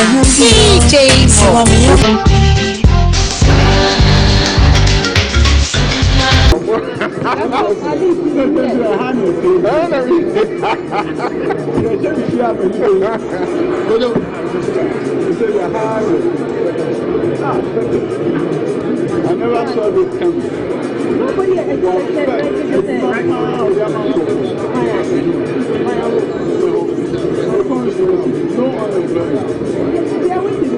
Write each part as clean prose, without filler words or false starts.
DJ Swami. I never saw this coming. Nobody No unemployment. They are waiting.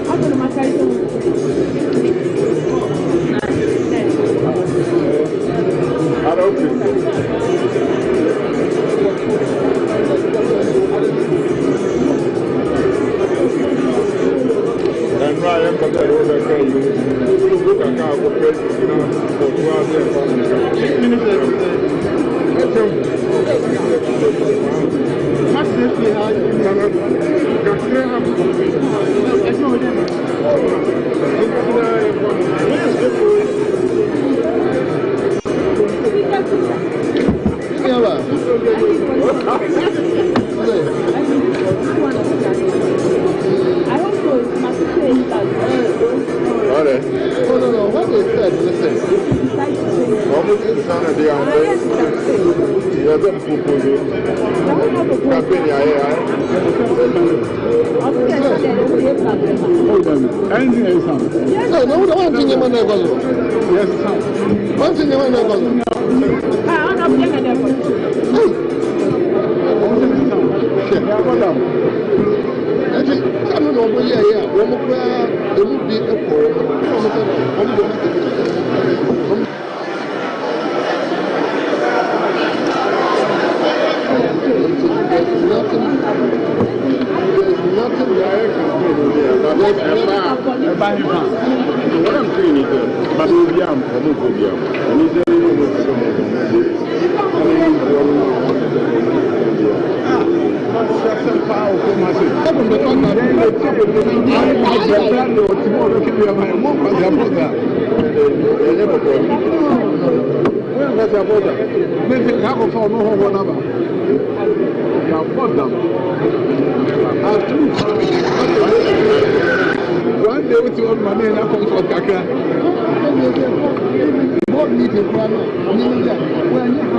I'm going to make I don't think. And Ryan, but I don't know. Look at how the president for 12 years. No, what they said, listen. Almost in the sound of the you're going to propose it. Campaign, hold on. Anything else? No, one thing you want to go. Yes, one thing you want to go. I don't know where you are. There will be a poem. Nothing direct what I'm saying is that but we'll be armed and we'll be armed. And he's very one day with your money and I come for Kaka. What meeting? When you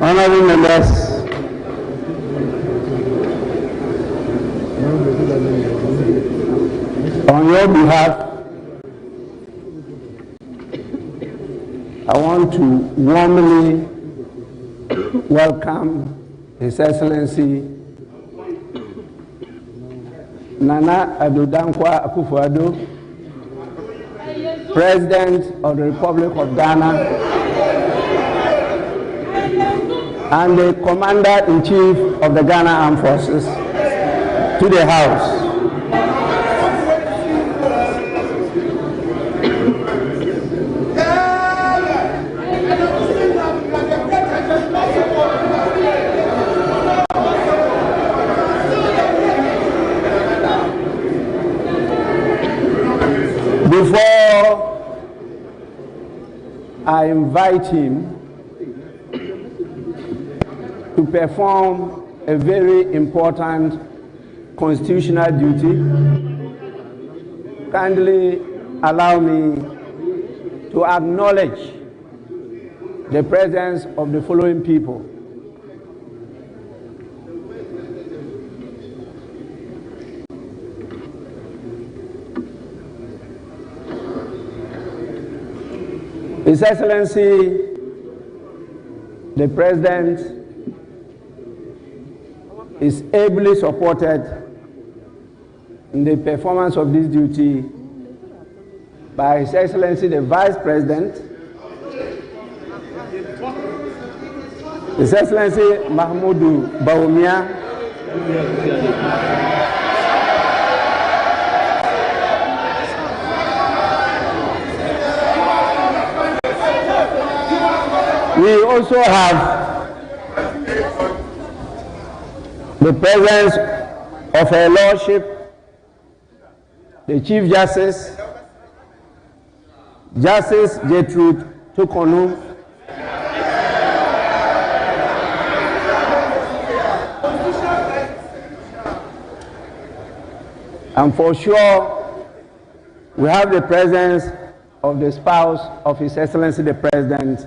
Honorable members, on your behalf, I want to warmly welcome His Excellency Nana Addo Dankwa Akufo-Addo, President of the Republic of Ghana, and the Commander-in-Chief of the Ghana Armed Forces, to the House. Before I invite him to perform a very important constitutional duty, kindly allow me to acknowledge the presence of the following people. His Excellency, the President, is ably supported in the performance of this duty by His Excellency the Vice President, His Excellency Mahmoudou Bawumia, we also have the presence of Her Lordship, the Chief Justice, Justice Gertrude Tukonu, and for sure, we have the presence of the spouse of His Excellency the President,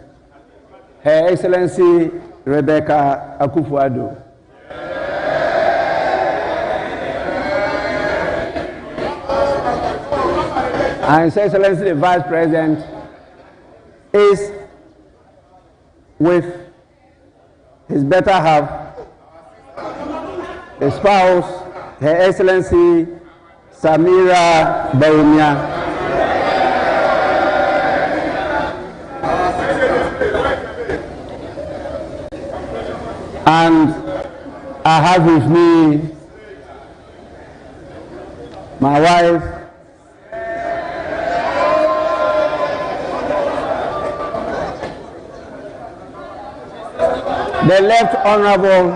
Her Excellency Rebecca Akufo-Addo. And His Excellency the Vice President is with his better half, the spouse, Her Excellency Samira Bawumia. And I have with me my wife, the Left Honorable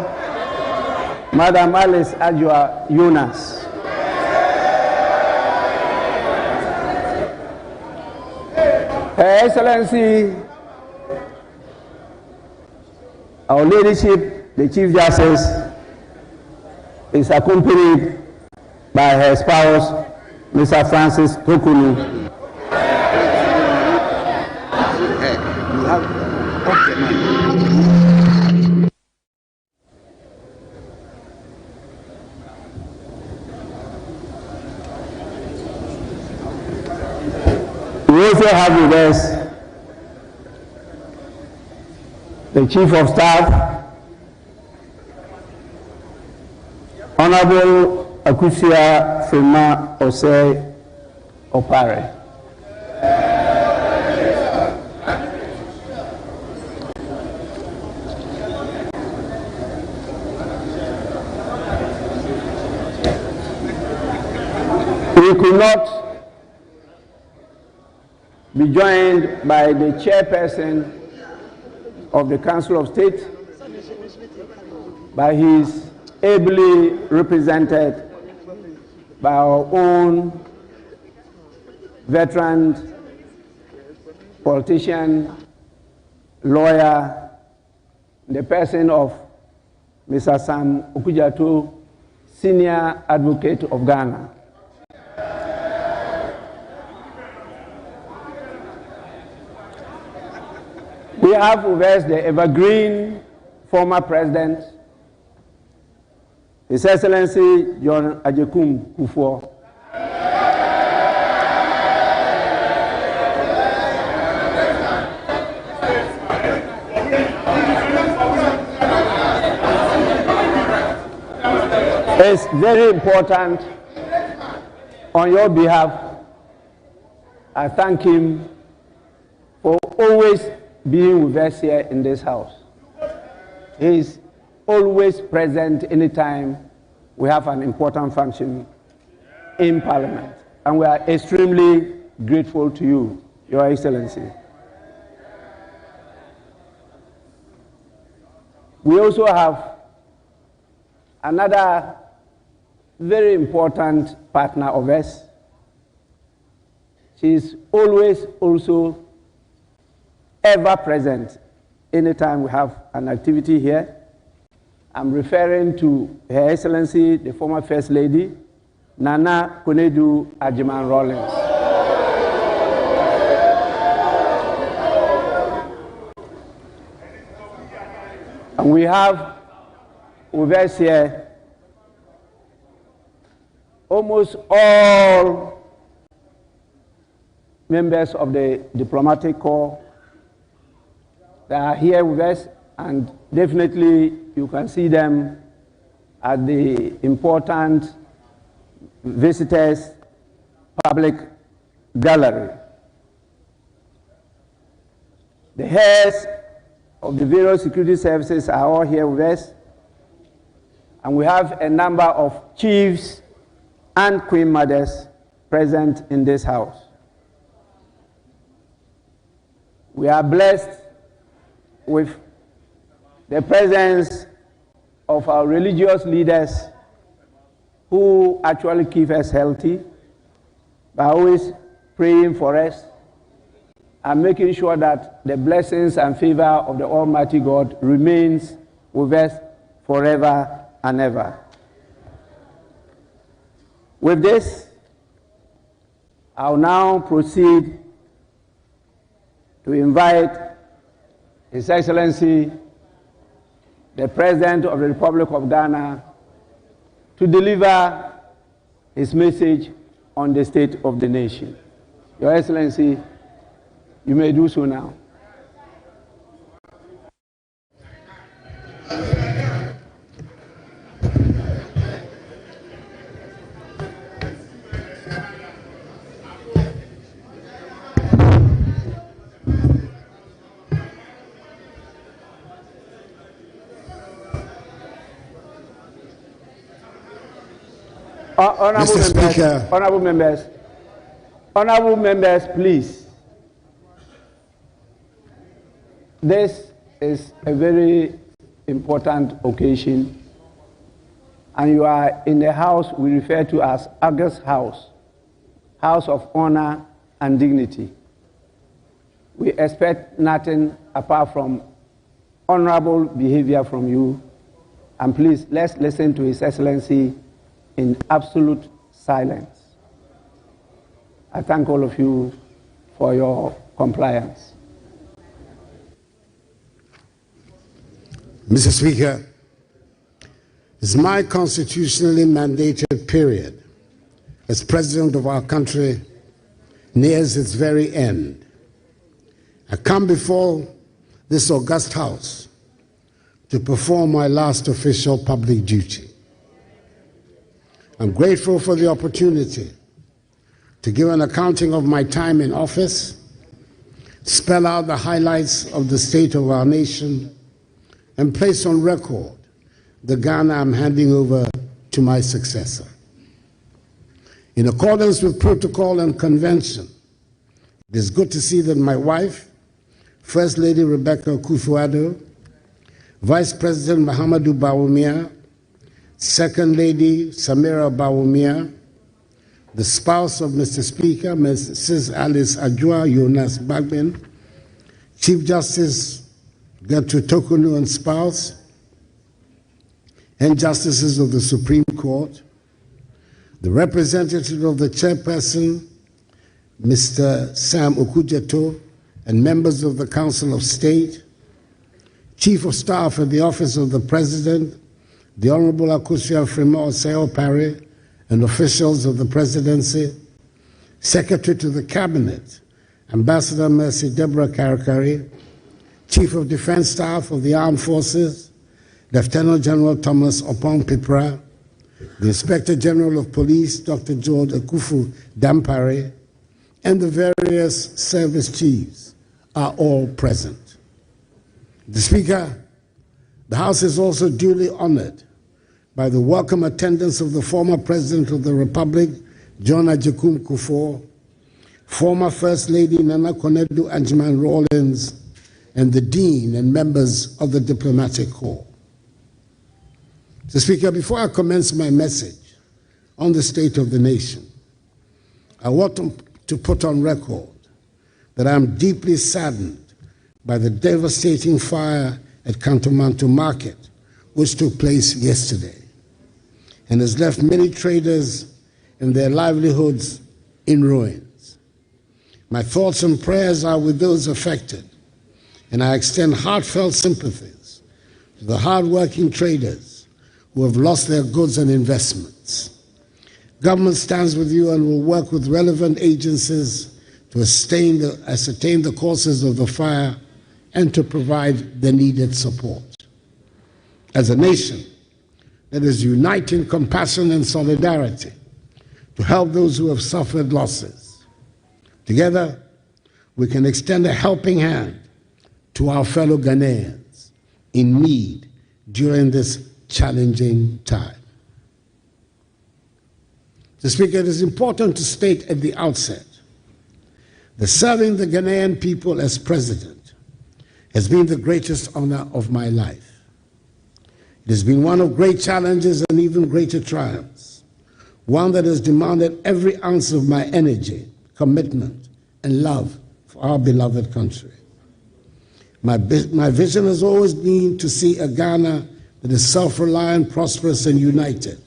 Madam Alice Ajua Yunus. Her Excellency, our Ladyship, the Chief Justice, is accompanied by her spouse, Mr. Francis Tukunu. We also have with us the Chief of Staff, Honorable Akusia Frima Osei Opare. could not be joined by the chairperson of the Council of State, but he is ably represented by our own veteran politician, lawyer, the person of Mr. Sam Okudzeto, Senior Advocate of Ghana. We have with us the evergreen former president, His Excellency John Agyekum Kufuor. It's very important on your behalf. I thank him for always being with us here in this house. He is always present anytime we have an important function in Parliament. And we are extremely grateful to you, Your Excellency. We also have another very important partner of us. She is always also ever present anytime we have an activity here. I'm referring to Her Excellency, the former First Lady, Nana Konadu Agyeman-Rawlings. And we have with us here almost all members of the diplomatic corps that are here with us, and definitely you can see them at the important visitors public gallery. The heads of the various security services are all here with us, and we have a number of chiefs and queen mothers present in this house. We are blessed with the presence of our religious leaders who actually keep us healthy by always praying for us and making sure that the blessings and favor of the Almighty God remains with us forever and ever. With this, I'll now proceed to invite His Excellency, the President of the Republic of Ghana, to deliver his message on the state of the nation. Your Excellency, you may do so now. Honorable members, please. This is a very important occasion, and you are in the house we refer to as August House, House of Honor and Dignity. We expect nothing apart from honorable behavior from you, and please, let's listen to His Excellency in absolute silence. I thank all of you for your compliance. Mr. Speaker, as my constitutionally mandated period as President of our country nears its very end, I come before this august House to perform my last official public duty. I'm grateful for the opportunity to give an accounting of my time in office, spell out the highlights of the state of our nation, and place on record the Ghana I'm handing over to my successor. In accordance with protocol and convention, it is good to see that my wife, First Lady Rebecca Akufo-Addo, Vice President Mahamudu Bawumia, Second Lady Samira Bawumia, the spouse of Mr. Speaker, Mrs. Alice Ajua Jonas Bagbin, Chief Justice Gertrude Tokunu and spouse, and Justices of the Supreme Court, the representative of the Chairperson, Mr. Sam Okujeto, and members of the Council of State, Chief of Staff at the Office of the President, the Honorable Akosua Fremont Oseo Parry, and officials of the Presidency, Secretary to the Cabinet, Ambassador Mercy Deborah Karakari, Chief of Defense Staff of the Armed Forces, Lieutenant General Thomas Opong Pipra, the Inspector General of Police, Dr. George Akufu Dampare, and the various service chiefs are all present. The Speaker, the House is also duly honored by the welcome attendance of the former President of the Republic, John Agyekum Kufuor, former First Lady Nana Konadu Agyeman-Rawlings, and the Dean and members of the Diplomatic Corps. Mr. Speaker, before I commence my message on the state of the nation, I want to put on record that I am deeply saddened by the devastating fire at Kantomanto Market, which took place yesterday, and has left many traders and their livelihoods in ruins. My thoughts and prayers are with those affected, and I extend heartfelt sympathies to the hard-working traders who have lost their goods and investments. Government stands with you and will work with relevant agencies to ascertain the causes of the fire and to provide the needed support. As a nation, let us unite in compassion and solidarity to help those who have suffered losses. Together, we can extend a helping hand to our fellow Ghanaians in need during this challenging time. Mr. Speaker, it is important to state at the outset that serving the Ghanaian people as president has been the greatest honor of my life. It has been one of great challenges and even greater triumphs, one that has demanded every ounce of my energy, commitment, and love for our beloved country. My vision has always been to see a Ghana that is self-reliant, prosperous, and united,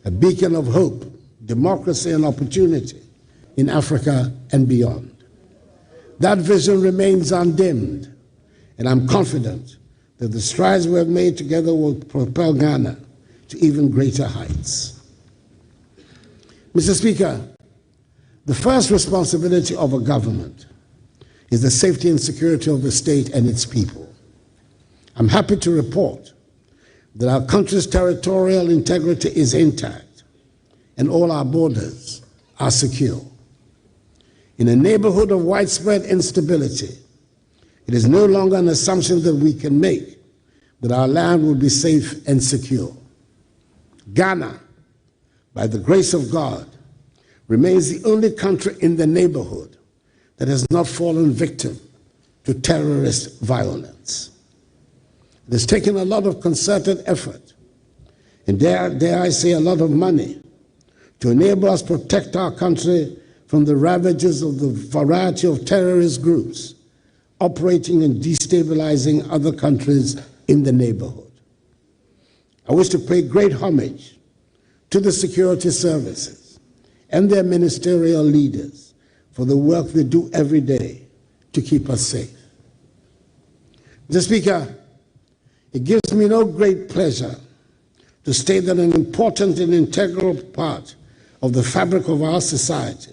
a beacon of hope, democracy, and opportunity in Africa and beyond. That vision remains undimmed, and I'm confident that the strides we have made together will propel Ghana to even greater heights. Mr. Speaker, the first responsibility of a government is the safety and security of the state and its people. I'm happy to report that our country's territorial integrity is intact and all our borders are secure. In a neighborhood of widespread instability, it is no longer an assumption that we can make that our land will be safe and secure. Ghana, by the grace of God, remains the only country in the neighborhood that has not fallen victim to terrorist violence. It has taken a lot of concerted effort, and dare I say a lot of money, to enable us to protect our country from the ravages of the variety of terrorist groups operating and destabilizing other countries in the neighborhood. I wish to pay great homage to the security services and their ministerial leaders for the work they do every day to keep us safe. Mr. Speaker, it gives me no great pleasure to state that an important and integral part of the fabric of our society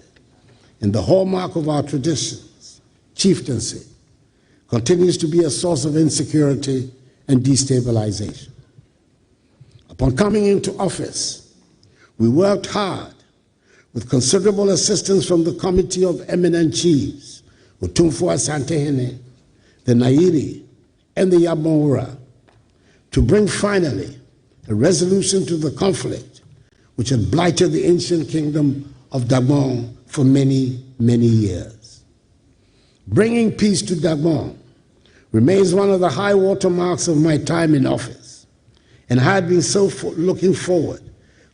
and the hallmark of our traditions, chieftaincy, continues to be a source of insecurity and destabilization. Upon coming into office, we worked hard with considerable assistance from the Committee of Eminent Chiefs, Otumfuo Asantehene, the Nairi, and the Yabonwura, to bring finally a resolution to the conflict which had blighted the ancient kingdom of Gabon for many, many years. Bringing peace to Gabon remains one of the high watermarks of my time in office, and I had been so looking forward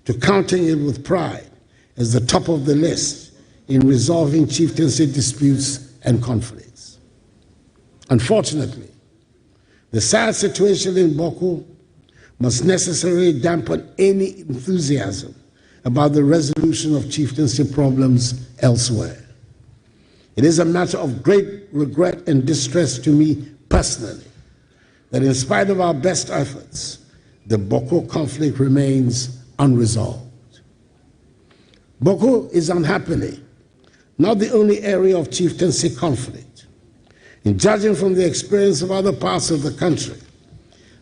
to counting it with pride as the top of the list in resolving chieftaincy disputes and conflicts. Unfortunately, the sad situation in Boko must necessarily dampen any enthusiasm about the resolution of chieftaincy problems elsewhere. It is a matter of great regret and distress to me personally that in spite of our best efforts, the Boko conflict remains unresolved. Boko is unhappily not the only area of chieftaincy conflict. In judging from the experience of other parts of the country,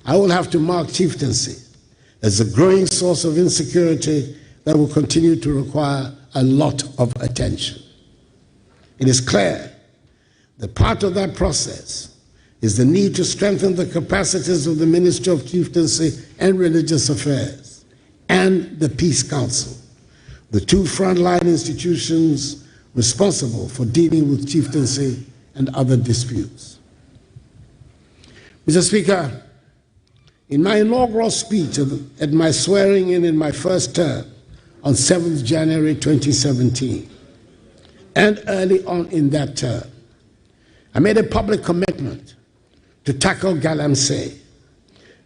I will have to mark chieftaincy as a growing source of insecurity that will continue to require a lot of attention. It is clear that part of that process is the need to strengthen the capacities of the Ministry of Chieftaincy and Religious Affairs and the Peace Council, the two frontline institutions responsible for dealing with chieftaincy and other disputes. Mr. Speaker, in my inaugural speech at my swearing in my first term on 7th January 2017, and early on in that term, I made a public commitment to tackle galamsey,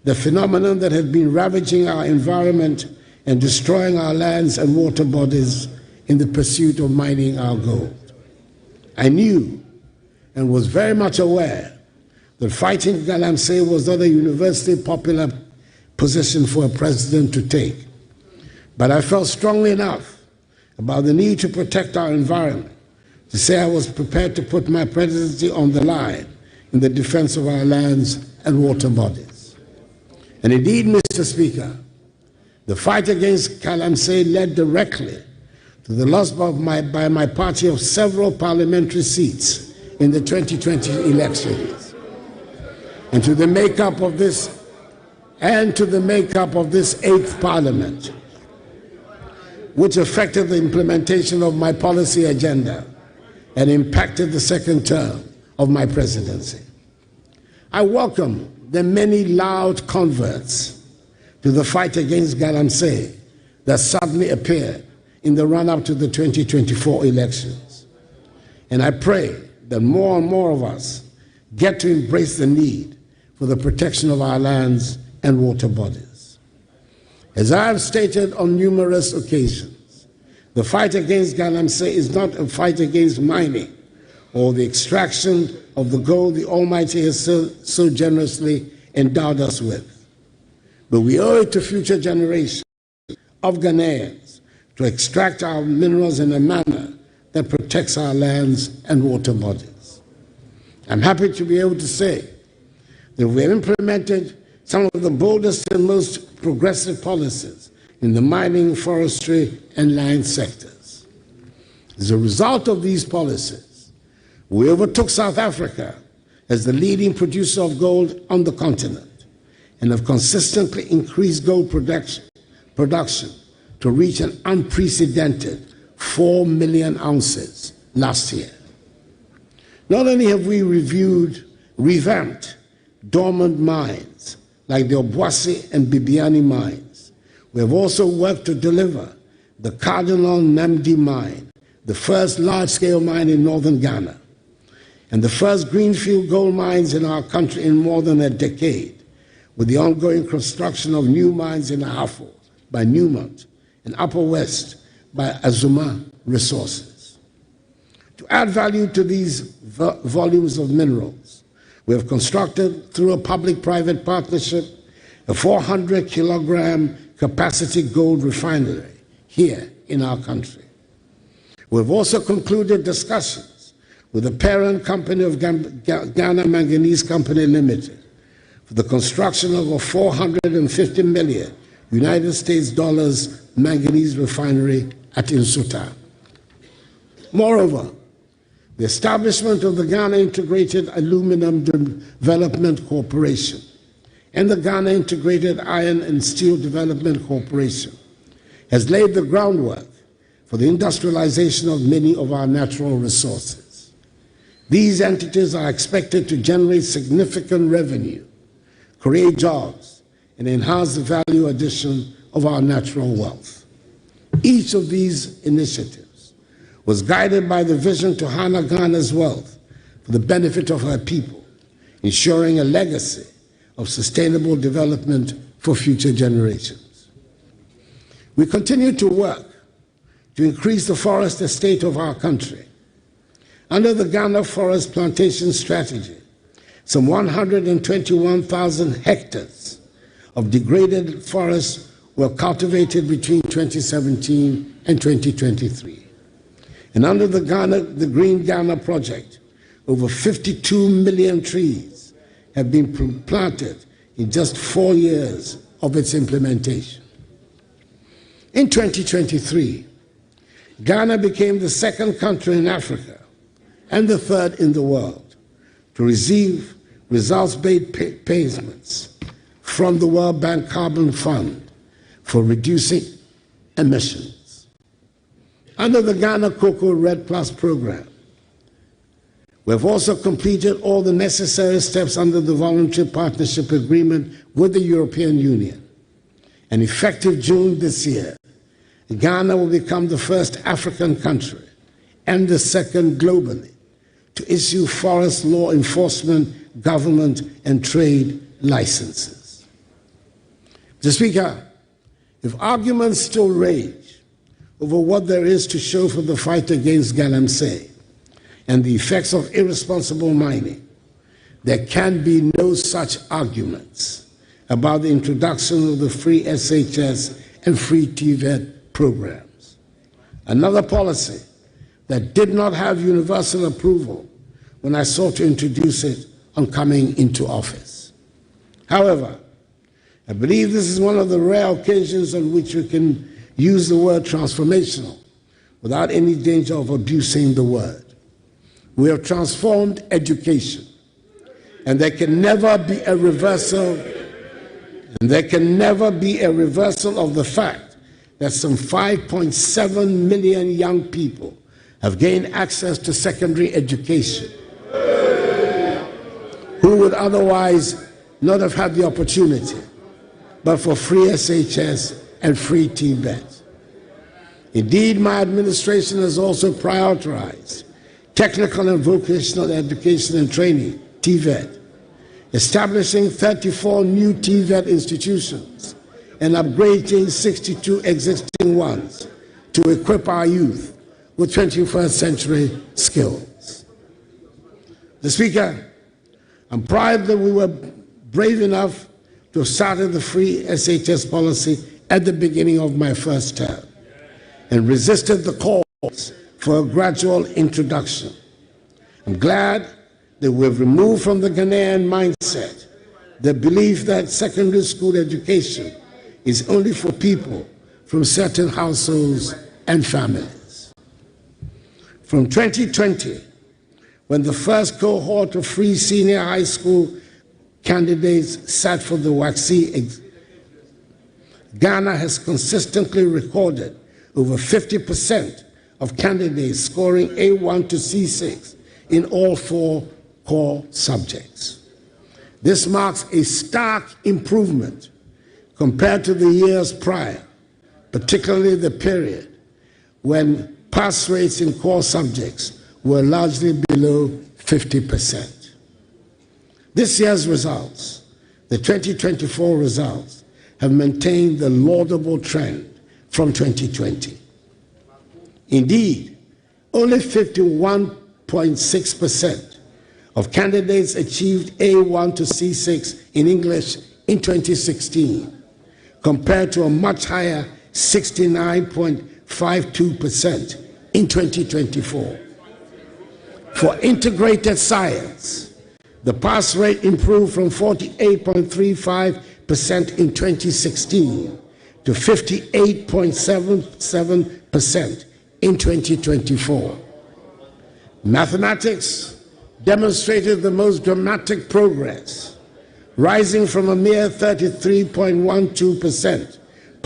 the phenomenon that had been ravaging our environment and destroying our lands and water bodies in the pursuit of mining our gold. I knew and was very much aware that fighting galamsey was not a universally popular position for a president to take, but I felt strongly enough about the need to protect our environment to say I was prepared to put my presidency on the line in the defense of our lands and water bodies. And indeed, Mr. Speaker, the fight against galamsey led directly to the loss by my party of several parliamentary seats in the 2020 elections, and to the makeup of this 8th Parliament, which affected the implementation of my policy agenda and impacted the second term of my presidency. I welcome the many loud converts to the fight against galamsey that suddenly appeared in the run-up to the 2024 elections. And I pray that more and more of us get to embrace the need for the protection of our lands and water bodies. As I have stated on numerous occasions, the fight against galamsey is not a fight against mining or the extraction of the gold the Almighty has so generously endowed us with. But we owe it to future generations of Ghanaians to extract our minerals in a manner that protects our lands and water bodies. I'm happy to be able to say that we have implemented some of the boldest and most progressive policies in the mining, forestry, and land sectors. As a result of these policies, we overtook South Africa as the leading producer of gold on the continent and have consistently increased gold production to reach an unprecedented 4 million ounces last year. Not only have we revamped dormant mines like the Obuasi and Bibiani mines, we have also worked to deliver the Cardinal Namdi mine, the first large-scale mine in northern Ghana, and the first greenfield gold mines in our country in more than a decade, with the ongoing construction of new mines in Ahafo by Newmont and Upper West by Azuma Resources. To add value to these volumes of minerals, we have constructed, through a public-private partnership, a 400-kilogram capacity gold refinery here in our country. We have also concluded discussions with the parent company of Ghana Manganese Company Limited for the construction of a $450 million United States dollars manganese refinery at Nsuta. Moreover, the establishment of the Ghana Integrated Aluminum Development Corporation and the Ghana Integrated Iron and Steel Development Corporation has laid the groundwork for the industrialization of many of our natural resources. These entities are expected to generate significant revenue, create jobs, and enhance the value addition of our natural wealth. Each of these initiatives was guided by the vision to harness Ghana's wealth for the benefit of her people, ensuring a legacy of sustainable development for future generations. We continue to work to increase the forest estate of our country. Under the Ghana Forest Plantation Strategy, some 121,000 hectares of degraded forests were cultivated between 2017 and 2023. And under the Green Ghana Project, over 52 million trees have been planted in just 4 years of its implementation. In 2023, Ghana became the second country in Africa and the third in the world to receive results-based payments from the World Bank Carbon Fund for reducing emissions. Under the Ghana Cocoa Red Plus program, we have also completed all the necessary steps under the voluntary partnership agreement with the European Union. And effective June this year, Ghana will become the first African country and the second globally to issue forest law enforcement, government, and trade licenses. Mr. Speaker, if arguments still rage over what there is to show for the fight against galamsey and the effects of irresponsible mining, there can be no such arguments about the introduction of the free SHS and free TVET programs. Another policy that did not have universal approval when I sought to introduce it on coming into office. However, I believe this is one of the rare occasions on which we can use the word transformational without any danger of abusing the word. We have transformed education, and there can never be a reversal, of the fact that some 5.7 million young people have gained access to secondary education who would otherwise not have had the opportunity but for free SHS and free TVET. Indeed, my administration has also prioritized technical and vocational education and training, TVET, establishing 34 new TVET institutions and upgrading 62 existing ones to equip our youth with 21st century skills. Mr. Speaker, I'm proud that we were brave enough to have started the free SHS policy at the beginning of my first term and resisted the calls for a gradual introduction. I'm glad that we've removed from the Ghanaian mindset the belief that secondary school education is only for people from certain households and families. From 2020, when the first cohort of free senior high school candidates sat for the WACC, Ghana has consistently recorded over 50% of candidates scoring A1 to C6 in all 4 core subjects. This marks a stark improvement compared to the years prior, particularly the period when pass rates in core subjects were largely below 50%. This year's results, the 2024 results, have maintained the laudable trend from 2020. Indeed, only 51.6% of candidates achieved A1 to C6 in English in 2016, compared to a much higher 69.52% in 2024. For integrated science, the pass rate improved from 48.35% in 2016 to 58.77% in 2024. Mathematics demonstrated the most dramatic progress, rising from a mere 33.12%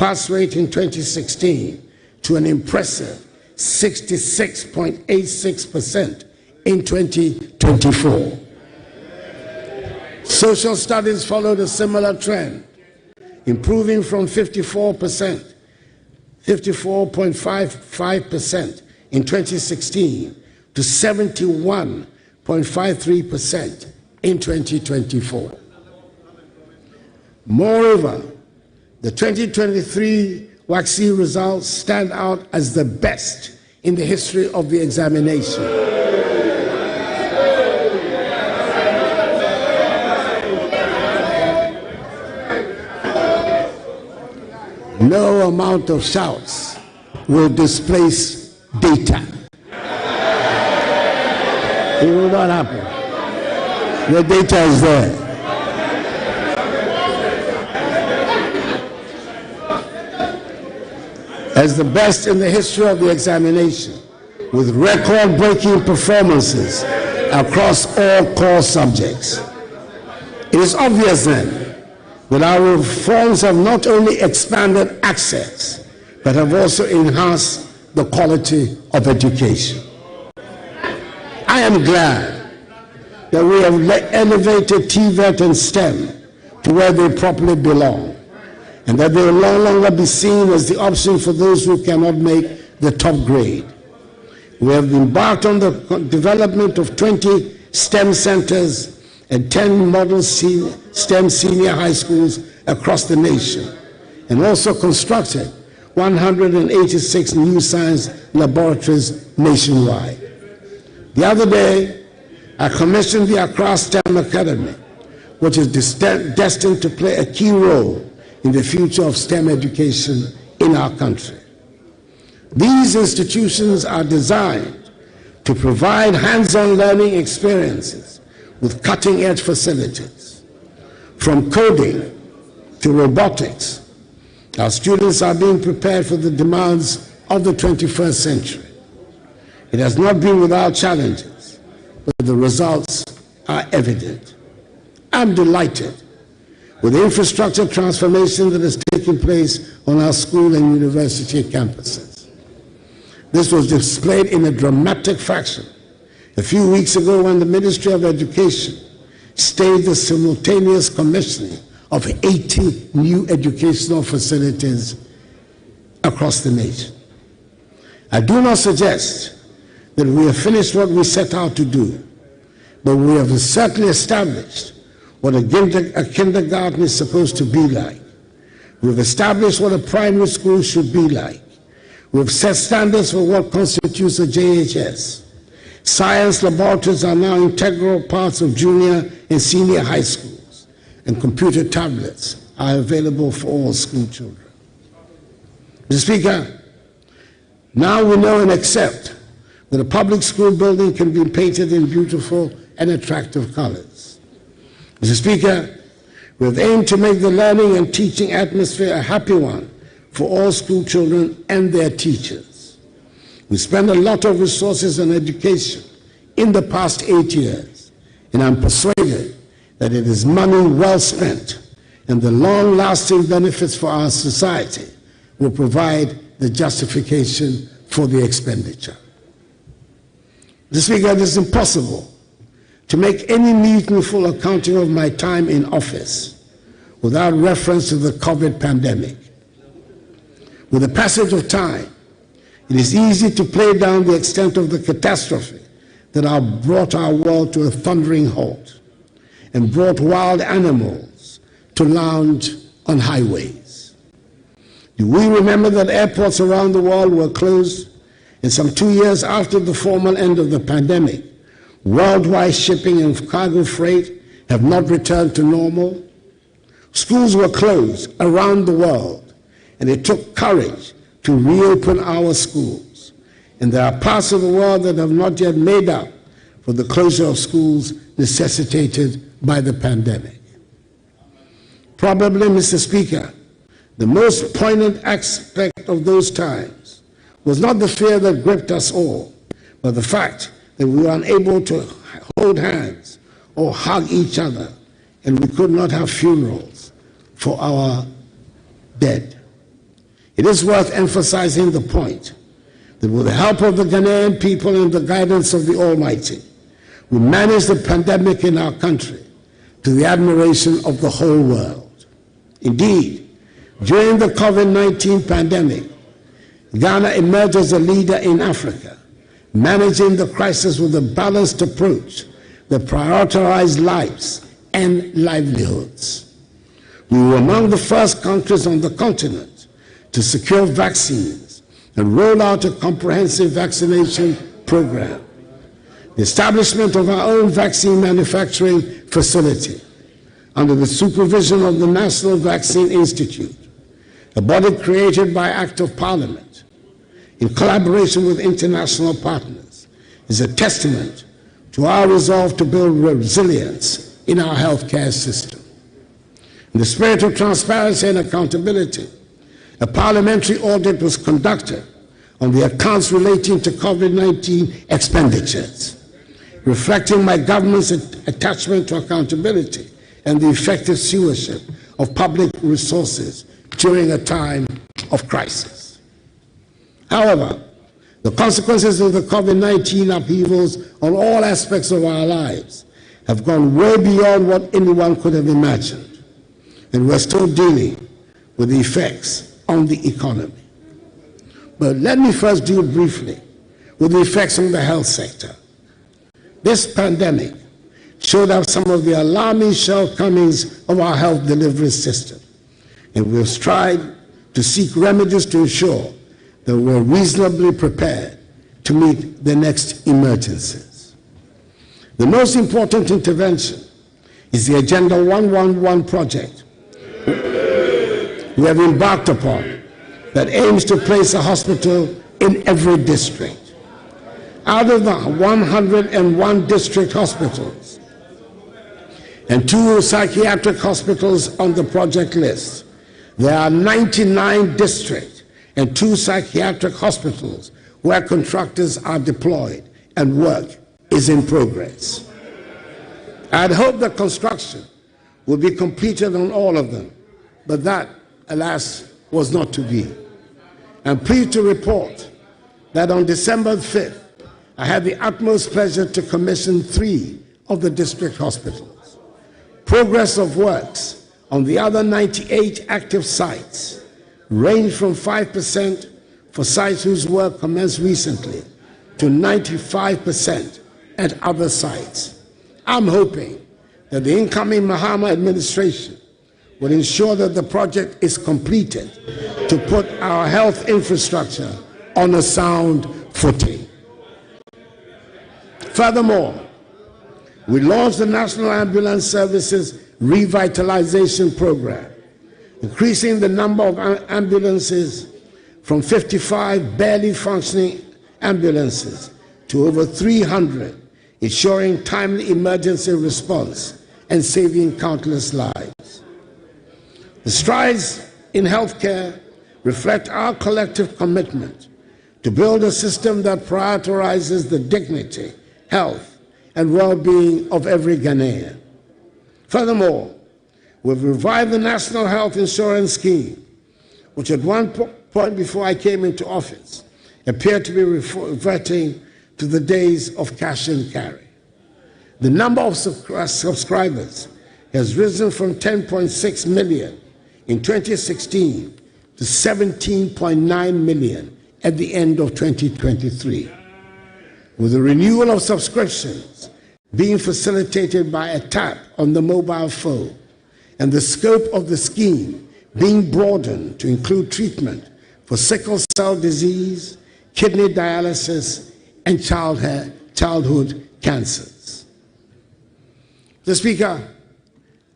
pass rate in 2016 to an impressive 66.86% in 2024. Social studies followed a similar trend, improving from 54.55% in 2016 to 71.53% in 2024. Moreover, the 2023 WASSCE results stand out as the best in the history of the examination. No amount of shouts will displace data. It will not happen. The data is there. As the best in the history of the examination, with record-breaking performances across all core subjects. It is obvious then that our reforms have not only expanded access, but have also enhanced the quality of education. I am glad that we have elevated TVET and STEM to where they properly belong, and that they will no longer be seen as the option for those who cannot make the top grade. We have embarked on the development of 20 STEM centers and 10 model STEM senior high schools across the nation, and also constructed 186 new science laboratories nationwide. The other day, I commissioned the Accra STEM Academy, which is destined to play a key role in the future of STEM education in our country. These institutions are designed to provide hands-on learning experiences with cutting-edge facilities. From coding to robotics, our students are being prepared for the demands of the 21st century. It has not been without challenges, but the results are evident. I'm delighted with the infrastructure transformation that has taken place on our school and university campuses. This was displayed in a dramatic fashion a few weeks ago when the Ministry of Education staged the simultaneous commissioning of 80 new educational facilities across the nation. I do not suggest that we have finished what we set out to do, but we have certainly established what a kindergarten is supposed to be like. We've established what a primary school should be like. We've set standards for what constitutes a JHS. Science laboratories are now integral parts of junior and senior high schools, and computer tablets are available for all school children. Mr. Speaker, now we know and accept that a public school building can be painted in beautiful and attractive colors. Mr. Speaker, we have aimed to make the learning and teaching atmosphere a happy one for all school children and their teachers. We spend a lot of resources on education in the past 8 years, and I'm persuaded that it is money well spent, and the long-lasting benefits for our society will provide the justification for the expenditure. Mr. Speaker, it is impossible to make any meaningful accounting of my time in office without reference to the COVID pandemic. With the passage of time, it is easy to play down the extent of the catastrophe that brought our world to a thundering halt and brought wild animals to lounge on highways. Do we remember that airports around the world were closed, and some 2 years after the formal end of the pandemic, worldwide shipping and cargo freight have not returned to normal? Schools were closed around the world, and it took courage to reopen our schools. And there are parts of the world that have not yet made up for the closure of schools necessitated by the pandemic. Probably, Mr. Speaker, the most poignant aspect of those times was not the fear that gripped us all, but the fact that we were unable to hold hands or hug each other, and we could not have funerals for our dead. It is worth emphasizing the point that with the help of the Ghanaian people and the guidance of the Almighty, we managed the pandemic in our country to the admiration of the whole world. Indeed, during the COVID-19 pandemic, Ghana emerged as a leader in Africa, managing the crisis with a balanced approach that prioritized lives and livelihoods. We were among the first countries on the continent to secure vaccines and roll out a comprehensive vaccination program. The establishment of our own vaccine manufacturing facility under the supervision of the National Vaccine Institute, a body created by Act of Parliament in collaboration with international partners, is a testament to our resolve to build resilience in our healthcare system. In the spirit of transparency and accountability, a parliamentary audit was conducted on the accounts relating to COVID-19 expenditures, reflecting my government's attachment to accountability and the effective stewardship of public resources during a time of crisis. However, the consequences of the COVID-19 upheavals on all aspects of our lives have gone way beyond what anyone could have imagined, and we're still dealing with the effects on the economy. But let me first deal briefly with the effects on the health sector. This pandemic showed us some of the alarming shortcomings of our health delivery system, and we have strived to seek remedies to ensure that we're reasonably prepared to meet the next emergencies. The most important intervention is the Agenda 111 project we have embarked upon that aims to place a hospital in every district. Out of the 101 district hospitals and 2 psychiatric hospitals on the project list, there are 99 district and 2 psychiatric hospitals where contractors are deployed and work is in progress. I had hoped that construction would be completed on all of them, but that, alas, was not to be. I'm pleased to report that on December 5th, I had the utmost pleasure to commission 3 of the district hospitals. Progress of works on the other 98 active sites range from 5% for sites whose work commenced recently to 95% at other sites. I'm hoping that the incoming Mahama administration will ensure that the project is completed to put our health infrastructure on a sound footing. Furthermore, we launched the National Ambulance Services Revitalization Program, increasing the number of ambulances from 55 barely functioning ambulances to over 300, ensuring timely emergency response and saving countless lives. The strides in healthcare reflect our collective commitment to build a system that prioritizes the dignity, health, and well-being of every Ghanaian. Furthermore, we've revived the National Health Insurance Scheme, which at one point before I came into office appeared to be reverting to the days of cash and carry. The number of subscribers has risen from 10.6 million in 2016 to 17.9 million at the end of 2023. With the renewal of subscriptions being facilitated by a tap on the mobile phone, and the scope of the scheme being broadened to include treatment for sickle cell disease, kidney dialysis, and childhood cancers. Mr. Speaker,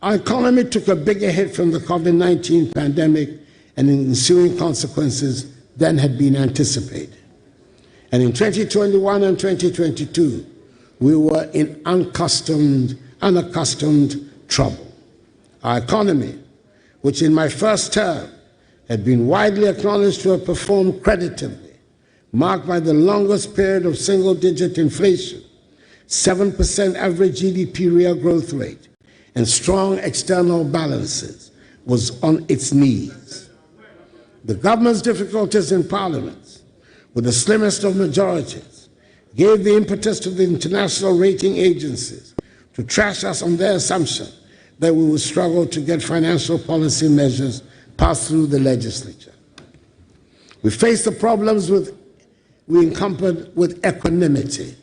our economy took a bigger hit from the COVID-19 pandemic and ensuing consequences than had been anticipated. And in 2021 and 2022, we were in unaccustomed trouble. Our economy, which in my first term had been widely acknowledged to have performed creditably, marked by the longest period of single-digit inflation, 7% average GDP real growth rate, and strong external balances, was on its knees. The government's difficulties in parliament, with the slimmest of majorities, gave the impetus to the international rating agencies to trash us on their assumption that we would struggle to get financial policy measures passed through the legislature. We faced the problems we encountered with equanimity,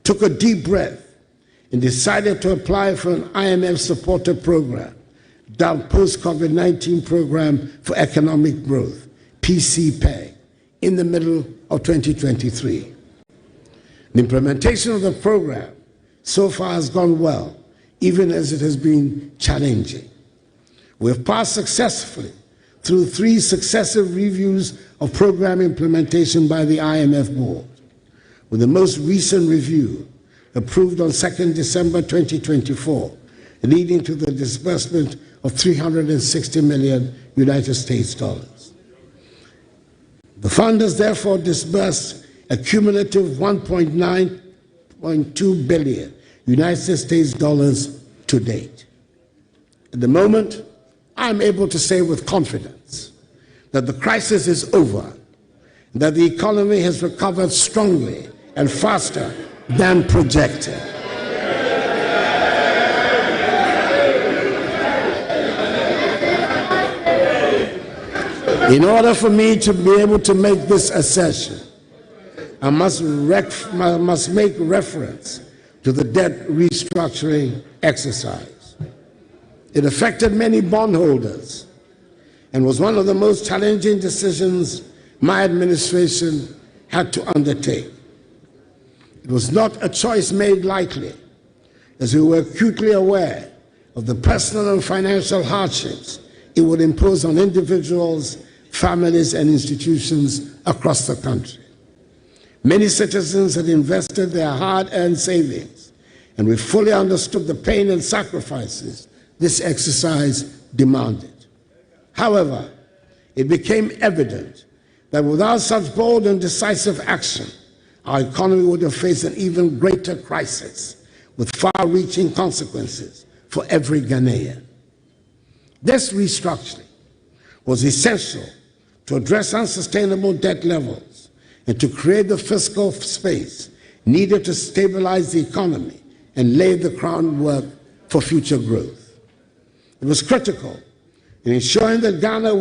took a deep breath, and decided to apply for an IMF-supported program, dubbed Post-COVID-19 Program for Economic Growth, PCPEG, in the middle of 2023. The implementation of the program so far has gone well, even as it has been challenging. We have passed successfully through 3 successive reviews of program implementation by the IMF board, with the most recent review approved on 2nd December 2024, leading to the disbursement of $360 million United States dollars. The fund has therefore disbursed a cumulative $1.9 billion United States dollars to date. At the moment, I'm able to say with confidence that the crisis is over, and that the economy has recovered strongly and faster than projected. In order for me to be able to make this assertion, I must make reference to the debt restructuring exercise. It affected many bondholders and was one of the most challenging decisions my administration had to undertake. It was not a choice made lightly, as we were acutely aware of the personal and financial hardships it would impose on individuals, families, and institutions across the country. Many citizens had invested their hard-earned savings, and we fully understood the pain and sacrifices this exercise demanded. However, it became evident that without such bold and decisive action, our economy would have faced an even greater crisis with far-reaching consequences for every Ghanaian. This restructuring was essential to address unsustainable debt levels and to create the fiscal space needed to stabilize the economy and lay the groundwork for future growth. It was critical in ensuring that Ghana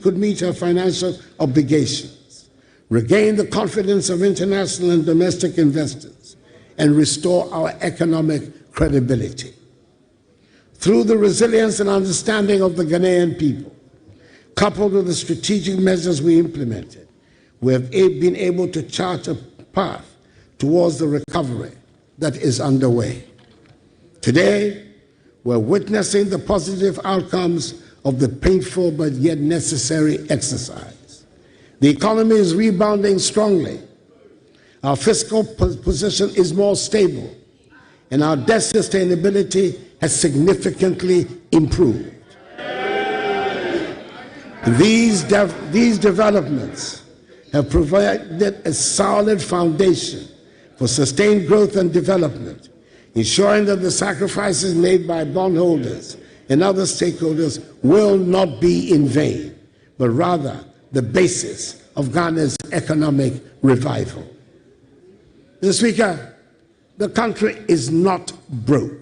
could meet her financial obligations, regain the confidence of international and domestic investors, and restore our economic credibility. Through the resilience and understanding of the Ghanaian people, coupled with the strategic measures we implemented, we have been able to chart a path towards the recovery that is underway. Today, we're witnessing the positive outcomes of the painful but yet necessary exercise. The economy is rebounding strongly. Our fiscal position is more stable, and our debt sustainability has significantly improved. These developments have provided a solid foundation for sustained growth and development, ensuring that the sacrifices made by bondholders and other stakeholders will not be in vain, but rather the basis of Ghana's economic revival. Mr. Speaker, the country is not broke,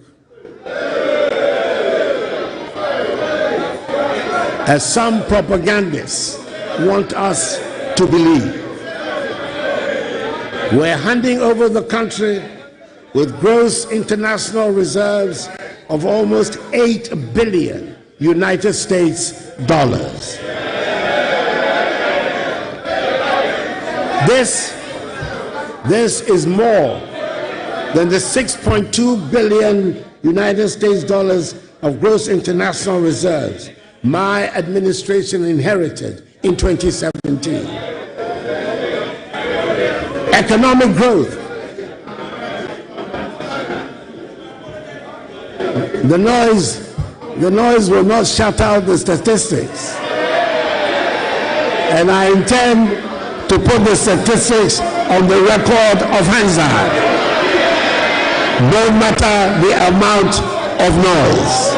as some propagandists want us to believe. We're handing over the country with gross international reserves of almost $8 billion United States dollars. This is more than the $6.2 billion United States dollars of gross international reserves my administration inherited in 2017. Economic growth. The noise will not shut out the statistics. And I intend to put the statistics on the record of Hansard, no matter the amount of noise.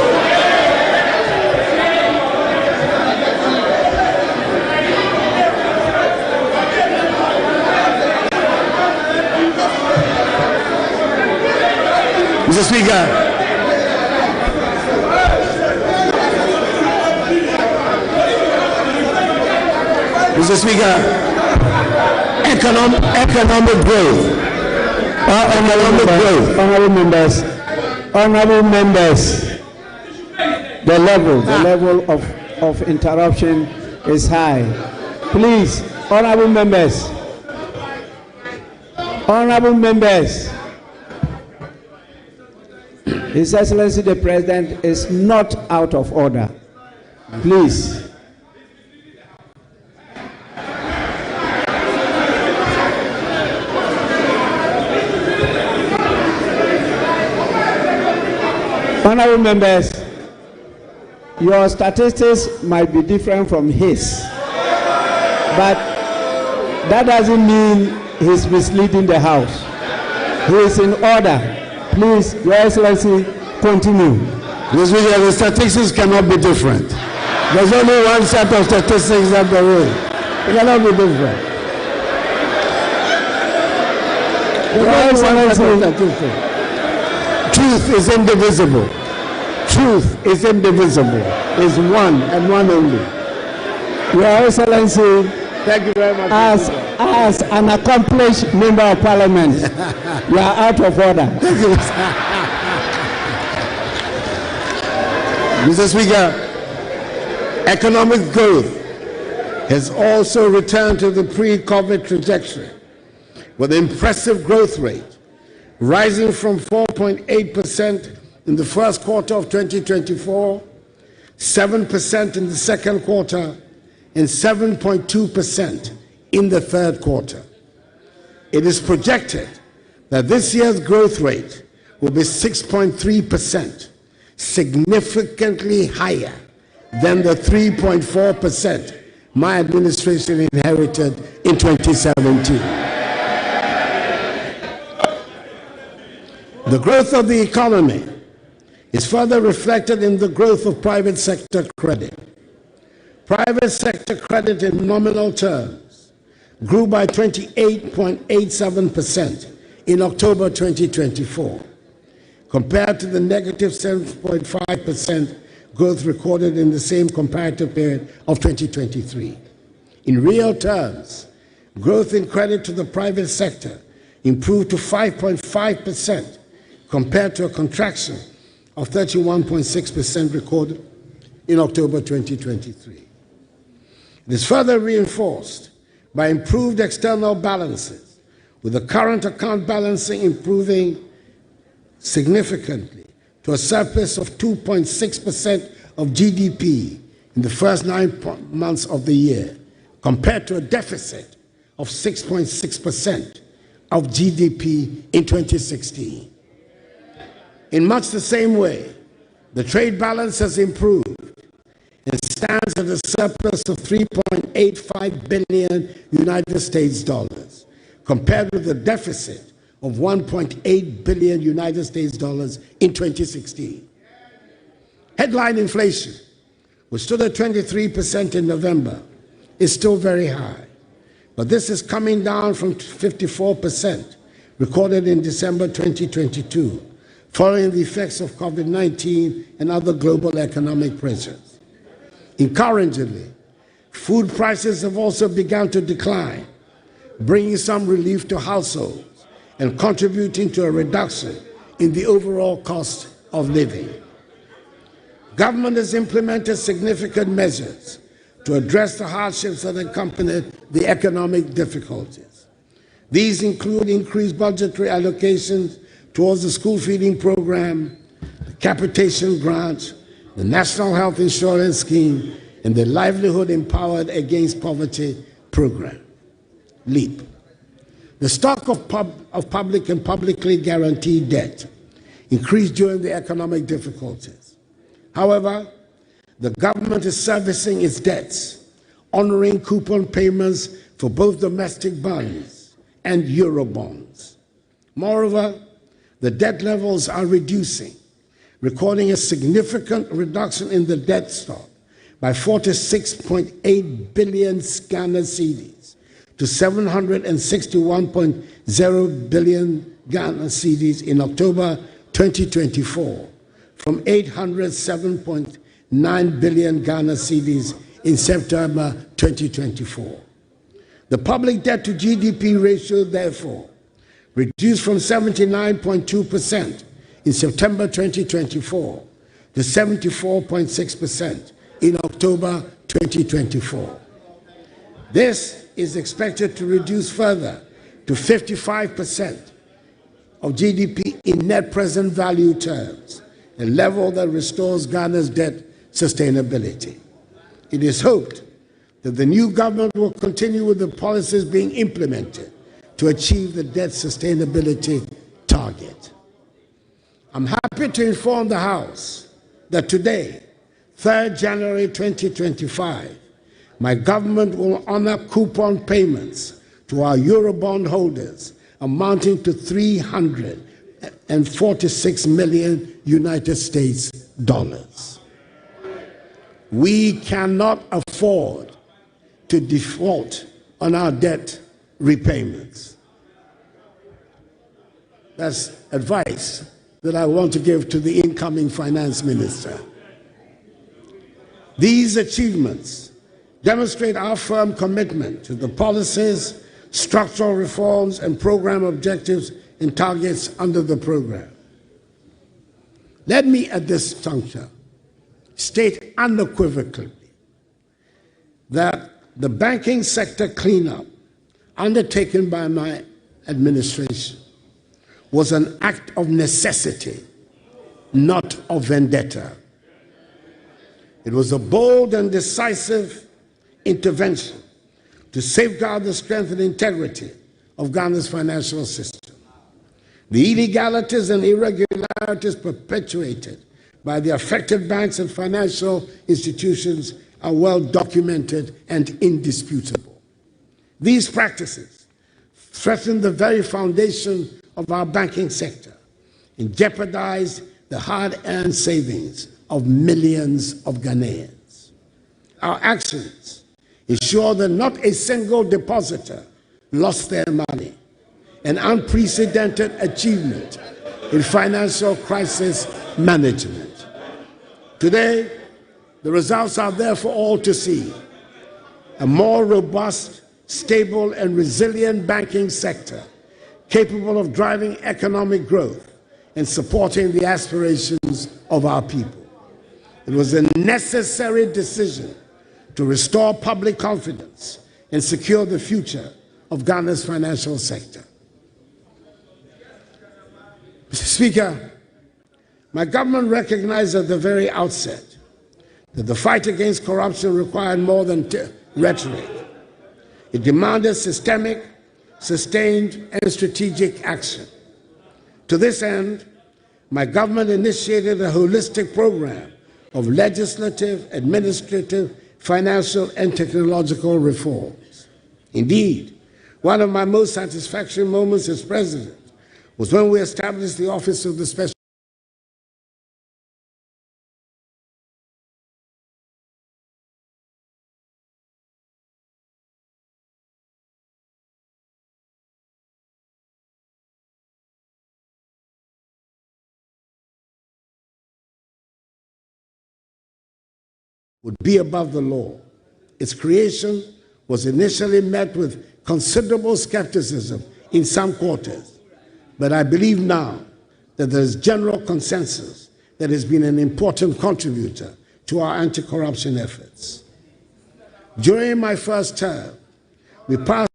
Speaker, Mr. Speaker, economic growth. Honorable members, the level of interruption is high. Please, honorable members, His Excellency the President is not out of order. Please. Honorable members, your statistics might be different from his, but that doesn't mean he's misleading the House. He is in order. Please, Your Excellency, continue. Mr. Speaker, the statistics cannot be different. There's only one set of statistics that there is. It cannot be different. Your Excellency, truth is indivisible. Truth is indivisible. Is one and one only. Your Excellency, thank you very much. As an accomplished member of Parliament, you are out of order. Thank you. Mr. Speaker, economic growth has also returned to the pre-COVID trajectory with an impressive growth rate, rising from 4.8% in the first quarter of 2024, 7% in the second quarter, and 7.2% in the third quarter. It is projected that this year's growth rate will be 6.3%, significantly higher than the 3.4% my administration inherited in 2017. The growth of the economy is further reflected in the growth of private sector credit. Private sector credit in nominal terms grew by 28.87% in October 2024, compared to the negative 7.5% growth recorded in the same comparative period of 2023. In real terms, growth in credit to the private sector improved to 5.5%, compared to a contraction of 31.6% recorded in October 2023. It is further reinforced by improved external balances, with the current account balancing improving significantly to a surplus of 2.6% of GDP in the first 9 months of the year, compared to a deficit of 6.6% of GDP in 2016. In much the same way, the trade balance has improved and stands at a surplus of 3.85 billion United States dollars, compared with a deficit of 1.8 billion United States dollars in 2016. Headline inflation, which stood at 23% in November, is still very high, but this is coming down from 54% recorded in December 2022, following the effects of COVID-19 and other global economic pressures. Encouragingly, food prices have also begun to decline, bringing some relief to households and contributing to a reduction in the overall cost of living. Government has implemented significant measures to address the hardships that accompany the economic difficulties. These include increased budgetary allocations towards the school feeding program, the capitation grant, the National Health Insurance Scheme, and the Livelihood Empowered Against Poverty program, LEAP. The stock of public and publicly guaranteed debt increased during the economic difficulties. However, the government is servicing its debts, honoring coupon payments for both domestic bonds and Eurobonds. Moreover, the debt levels are reducing, recording a significant reduction in the debt stock by 46.8 billion Ghana cedis to 761.0 billion Ghana cedis in October 2024 from 807.9 billion Ghana cedis in September 2024. The public debt to GDP ratio, therefore, reduced from 79.2% in September 2024 to 74.6% in October 2024. This is expected to reduce further to 55% of GDP in net present value terms, a level that restores Ghana's debt sustainability. It is hoped that the new government will continue with the policies being implemented to achieve the debt sustainability target. I'm happy to inform the House that today, 3rd January 2025, my government will honor coupon payments to our Eurobond holders amounting to $346 million United States dollars. We cannot afford to default on our debt repayments. That's advice that I want to give to the incoming finance minister. These achievements demonstrate our firm commitment to the policies, structural reforms, and program objectives and targets under the program. Let me at this juncture state unequivocally that the banking sector cleanup undertaken by my administration was an act of necessity, not of vendetta. It was a bold and decisive intervention to safeguard the strength and integrity of Ghana's financial system. The illegalities and irregularities perpetuated by the affected banks and financial institutions are well documented and indisputable. These practices threaten the very foundation of our banking sector and jeopardize the hard-earned savings of millions of Ghanaians. Our actions ensure that not a single depositor lost their money, an unprecedented achievement in financial crisis management. Today, the results are there for all to see. A more robust, stable, and resilient banking sector capable of driving economic growth and supporting the aspirations of our people. It was a necessary decision to restore public confidence and secure the future of Ghana's financial sector. Mr. Speaker, my government recognized at the very outset that the fight against corruption required more than rhetoric. It demanded systemic, sustained, and strategic action. To this end, my government initiated a holistic program of legislative, administrative, financial, and technological reforms. Indeed, one of my most satisfactory moments as president was when we established the Office of the Special would be above the law. Its creation was initially met with considerable skepticism in some quarters, but I believe now that there is general consensus that has been an important contributor to our anti-corruption efforts. During my first term, we passed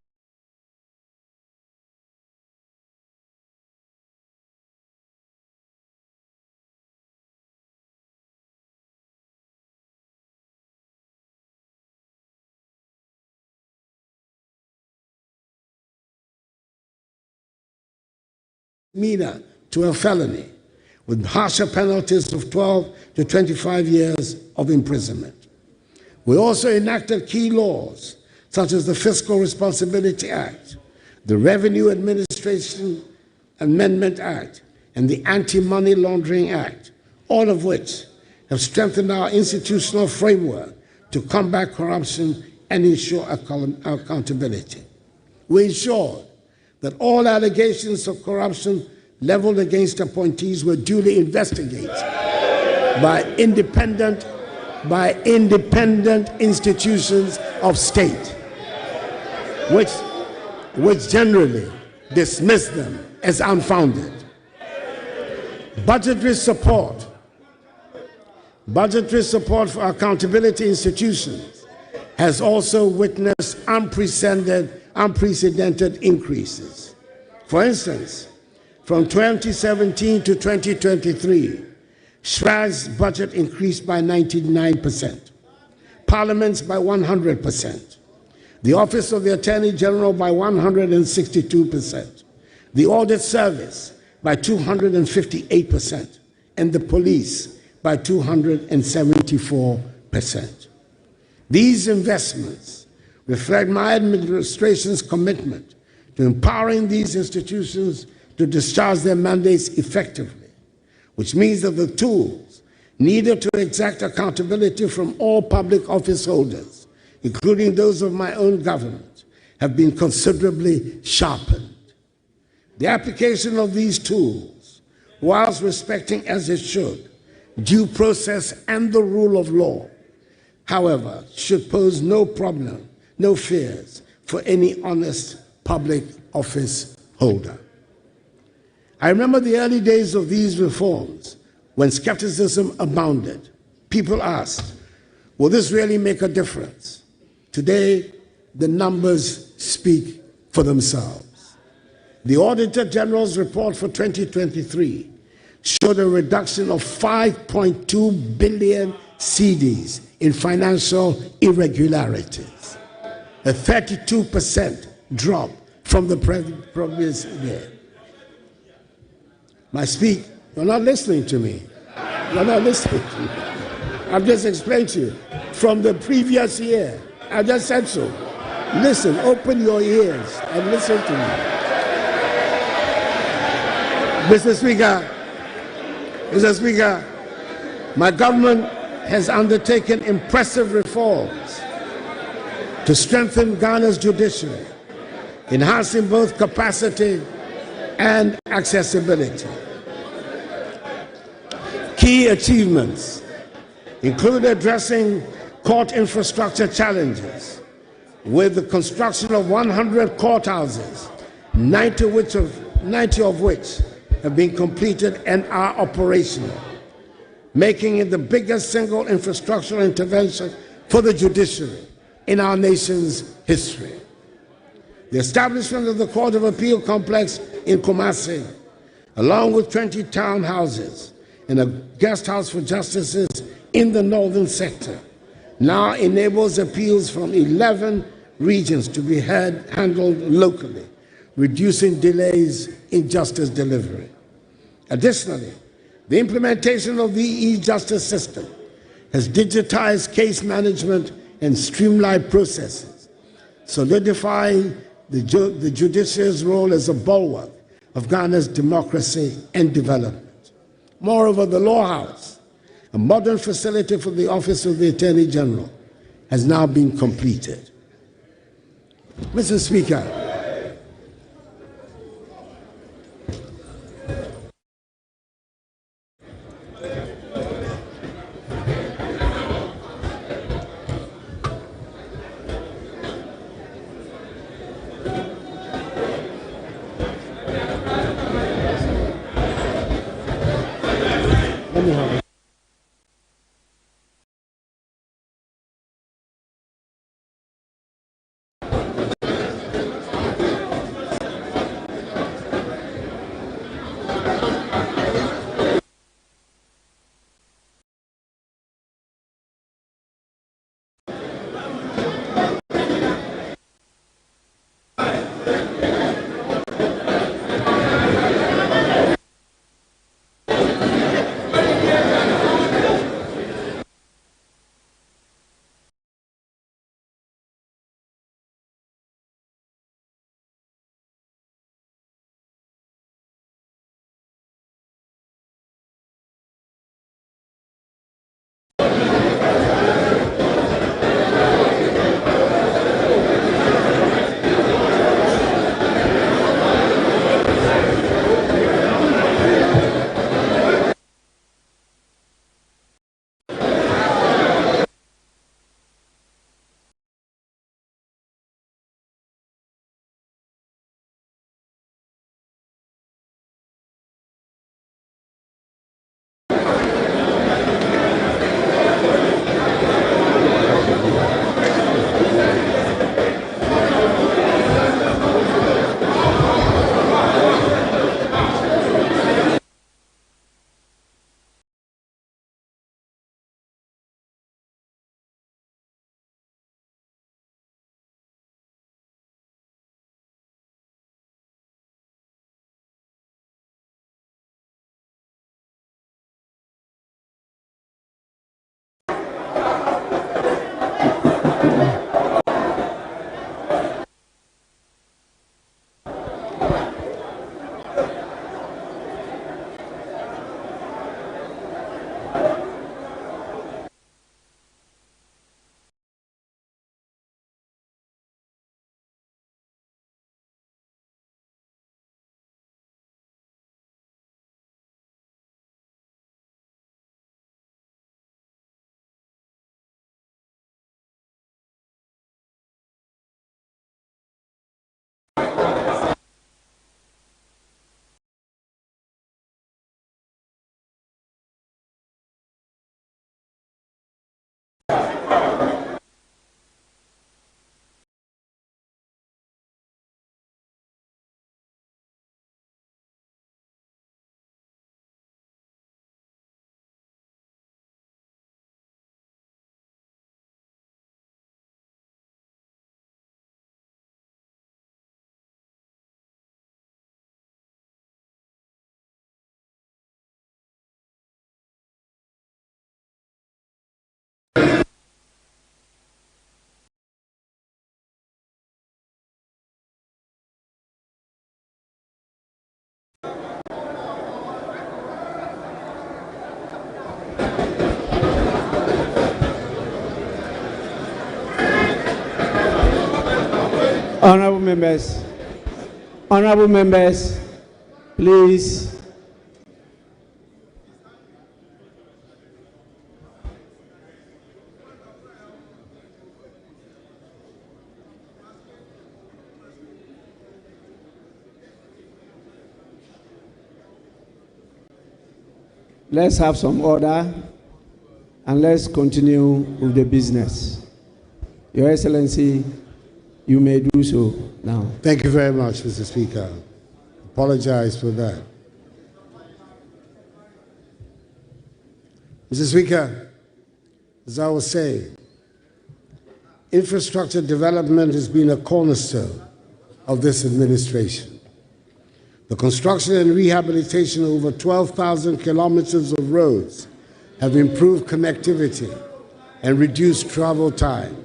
misdemeanor to a felony with harsher penalties of 12 to 25 years of imprisonment. We also enacted key laws such as the Fiscal Responsibility Act, the Revenue Administration Amendment Act, and the Anti-Money Laundering Act, all of which have strengthened our institutional framework to combat corruption and ensure accountability. We ensured that all allegations of corruption leveled against appointees were duly investigated by independent institutions of state, which generally dismiss them as unfounded. Budgetary support for accountability institutions has also witnessed unprecedented increases. For instance, from 2017 to 2023, SRA's budget increased by 99%, Parliament's by 100%, the Office of the Attorney General by 162%, the Audit Service by 258%, and the police by 274%. These investments reflect my administration's commitment to empowering these institutions to discharge their mandates effectively, which means that the tools needed to exact accountability from all public office holders, including those of my own government, have been considerably sharpened. The application of these tools, whilst respecting as it should due process and the rule of law, however, should pose no problem, no fears for any honest public office holder. I remember the early days of these reforms when skepticism abounded. People asked, will this really make a difference? Today, the numbers speak for themselves. The Auditor General's report for 2023 showed a reduction of 5.2 billion cedis in financial irregularities, a 32% drop from the previous year. You're not listening to me. You're not listening to me. I've just explained to you. From the previous year, I just said so. Listen, open your ears and listen to me. Mr. Speaker, my government has undertaken impressive reforms to strengthen Ghana's judiciary, enhancing both capacity and accessibility. Key achievements include addressing court infrastructure challenges with the construction of 100 courthouses, 90 of which have been completed and are operational, making it the biggest single infrastructural intervention for the judiciary in our nation's history. The establishment of the Court of Appeal complex in Kumasi, along with 20 townhouses and a guest house for justices in the northern sector, now enables appeals from 11 regions to be handled locally, reducing delays in justice delivery. Additionally, the implementation of the e-justice system has digitized case management and streamlined processes, solidifying the judiciary's role as a bulwark of Ghana's democracy and development. Moreover, the Law House, a modern facility for the Office of the Attorney General, has now been completed. Mr. Speaker, Honorable members, please. Let's have some order and let's continue with the business. Your Excellency, you may do so now. Thank you very much, Mr. Speaker. Apologize for that. Mr. Speaker, as I was saying, infrastructure development has been a cornerstone of this administration. The construction and rehabilitation of over 12,000 kilometers of roads have improved connectivity and reduced travel time.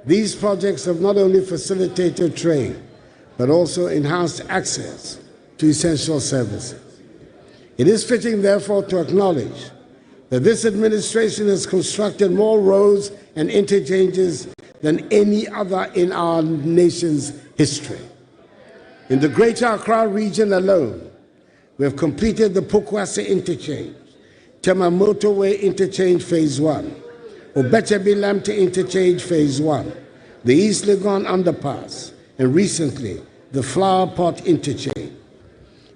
These projects have not only facilitated trade, but also enhanced access to essential services. It is fitting, therefore, to acknowledge that this administration has constructed more roads and interchanges than any other in our nation's history. In the Greater Accra region alone, we have completed the Pokwase Interchange, Tema Motorway Interchange Phase 1, Obechebi-Lamte Interchange Phase 1, the East Legon Underpass, and recently, the Flower Pot Interchange.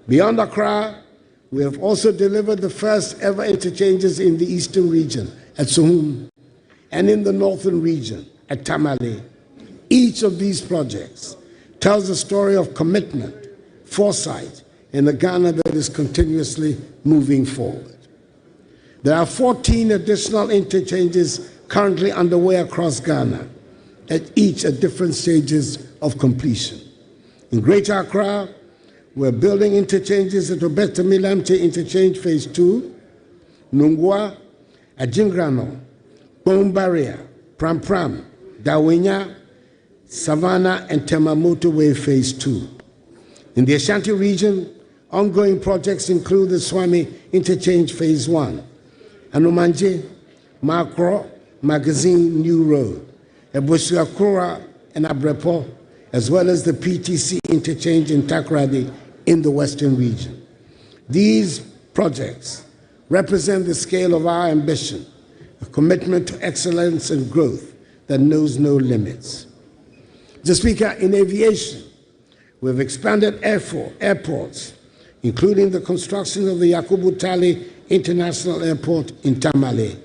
Beyond Accra, we have also delivered the first ever interchanges in the Eastern region at Sohum and in the Northern region at Tamale. Each of these projects tells a story of commitment, foresight, and a Ghana that is continuously moving forward. There are 14 additional interchanges currently underway across Ghana, each at different stages of completion. In Greater Accra, we're building interchanges at Obechebi-Lamte Interchange Phase 2, Nungwa, Ajingrano, Bone Barrier, Pram Pram, Dawenya, Savannah, and Tema Motorway Phase 2. In the Ashanti region, ongoing projects include the Swami Interchange Phase 1, Anumanje, Makro, Magazine New Road, Ebusuakura and Abrepo, as well as the PTC interchange in Takoradi in the Western region. These projects represent the scale of our ambition, a commitment to excellence and growth that knows no limits. Mr. Speaker, in aviation, we have expanded airports, including the construction of the Yakubu Tali International Airport in Tamale,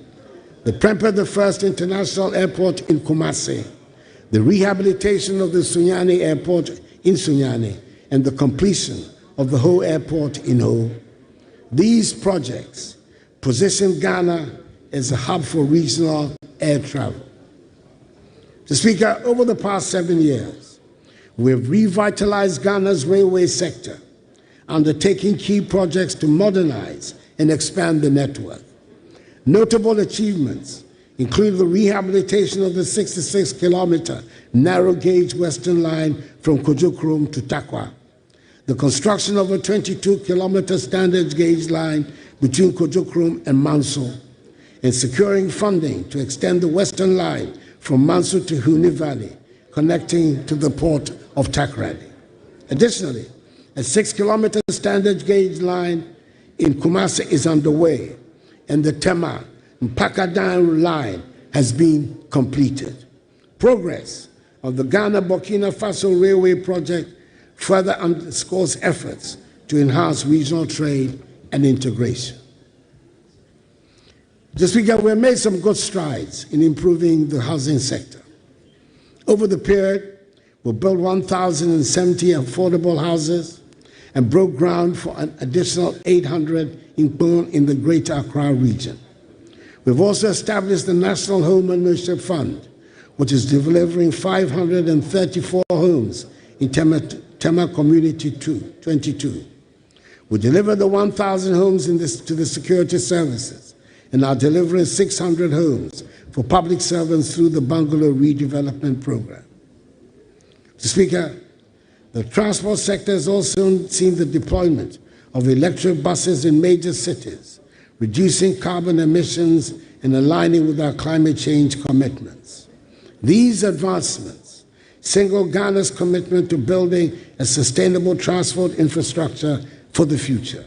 the Prempeh I International Airport in Kumasi, the rehabilitation of the Sunyani Airport in Sunyani, and the completion of the Ho Airport in Ho. These projects position Ghana as a hub for regional air travel. Mr. Speaker, over the past 7 years, we have revitalized Ghana's railway sector, undertaking key projects to modernize and expand the network. Notable achievements including the rehabilitation of the 66-kilometer narrow-gauge Western Line from Kujukrum to Takwa, the construction of a 22-kilometer standard-gauge line between Kujukrum and Manso, and securing funding to extend the Western Line from Manso to Huni Valley, connecting to the port of Takrady. Additionally, a 6-kilometer standard-gauge line in Kumasi is underway, and the Tema-Mpakadan line has been completed. Progress of the Ghana-Burkina Faso Railway project further underscores efforts to enhance regional trade and integration. Mr. Speaker, we have made some good strides in improving the housing sector. Over the period, we built 1,070 affordable houses and broke ground for an additional 800 in the Greater Accra region. We've also established the National Home Ownership Fund, which is delivering 534 homes in Tema Community 22. We delivered the 1,000 homes to the security services and are delivering 600 homes for public servants through the Bungalow Redevelopment Program. Mr. Speaker, the transport sector has also seen the deployment of electric buses in major cities, reducing carbon emissions and aligning with our climate change commitments. These advancements signal Ghana's commitment to building a sustainable transport infrastructure for the future.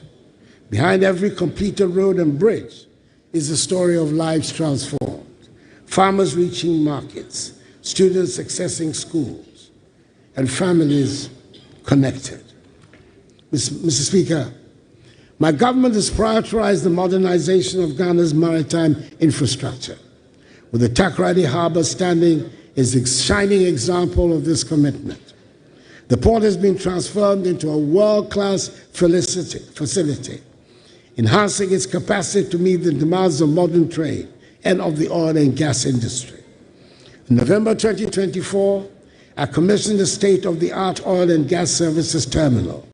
Behind every completed road and bridge is the story of lives transformed, farmers reaching markets, students accessing schools, and families connected. Mr. Speaker, my government has prioritized the modernization of Ghana's maritime infrastructure, with the Takrady Harbour standing as a shining example of this commitment. The port has been transformed into a world-class facility, enhancing its capacity to meet the demands of modern trade and of the oil and gas industry. In November 2024, I commissioned the state-of-the-art oil and gas services terminal,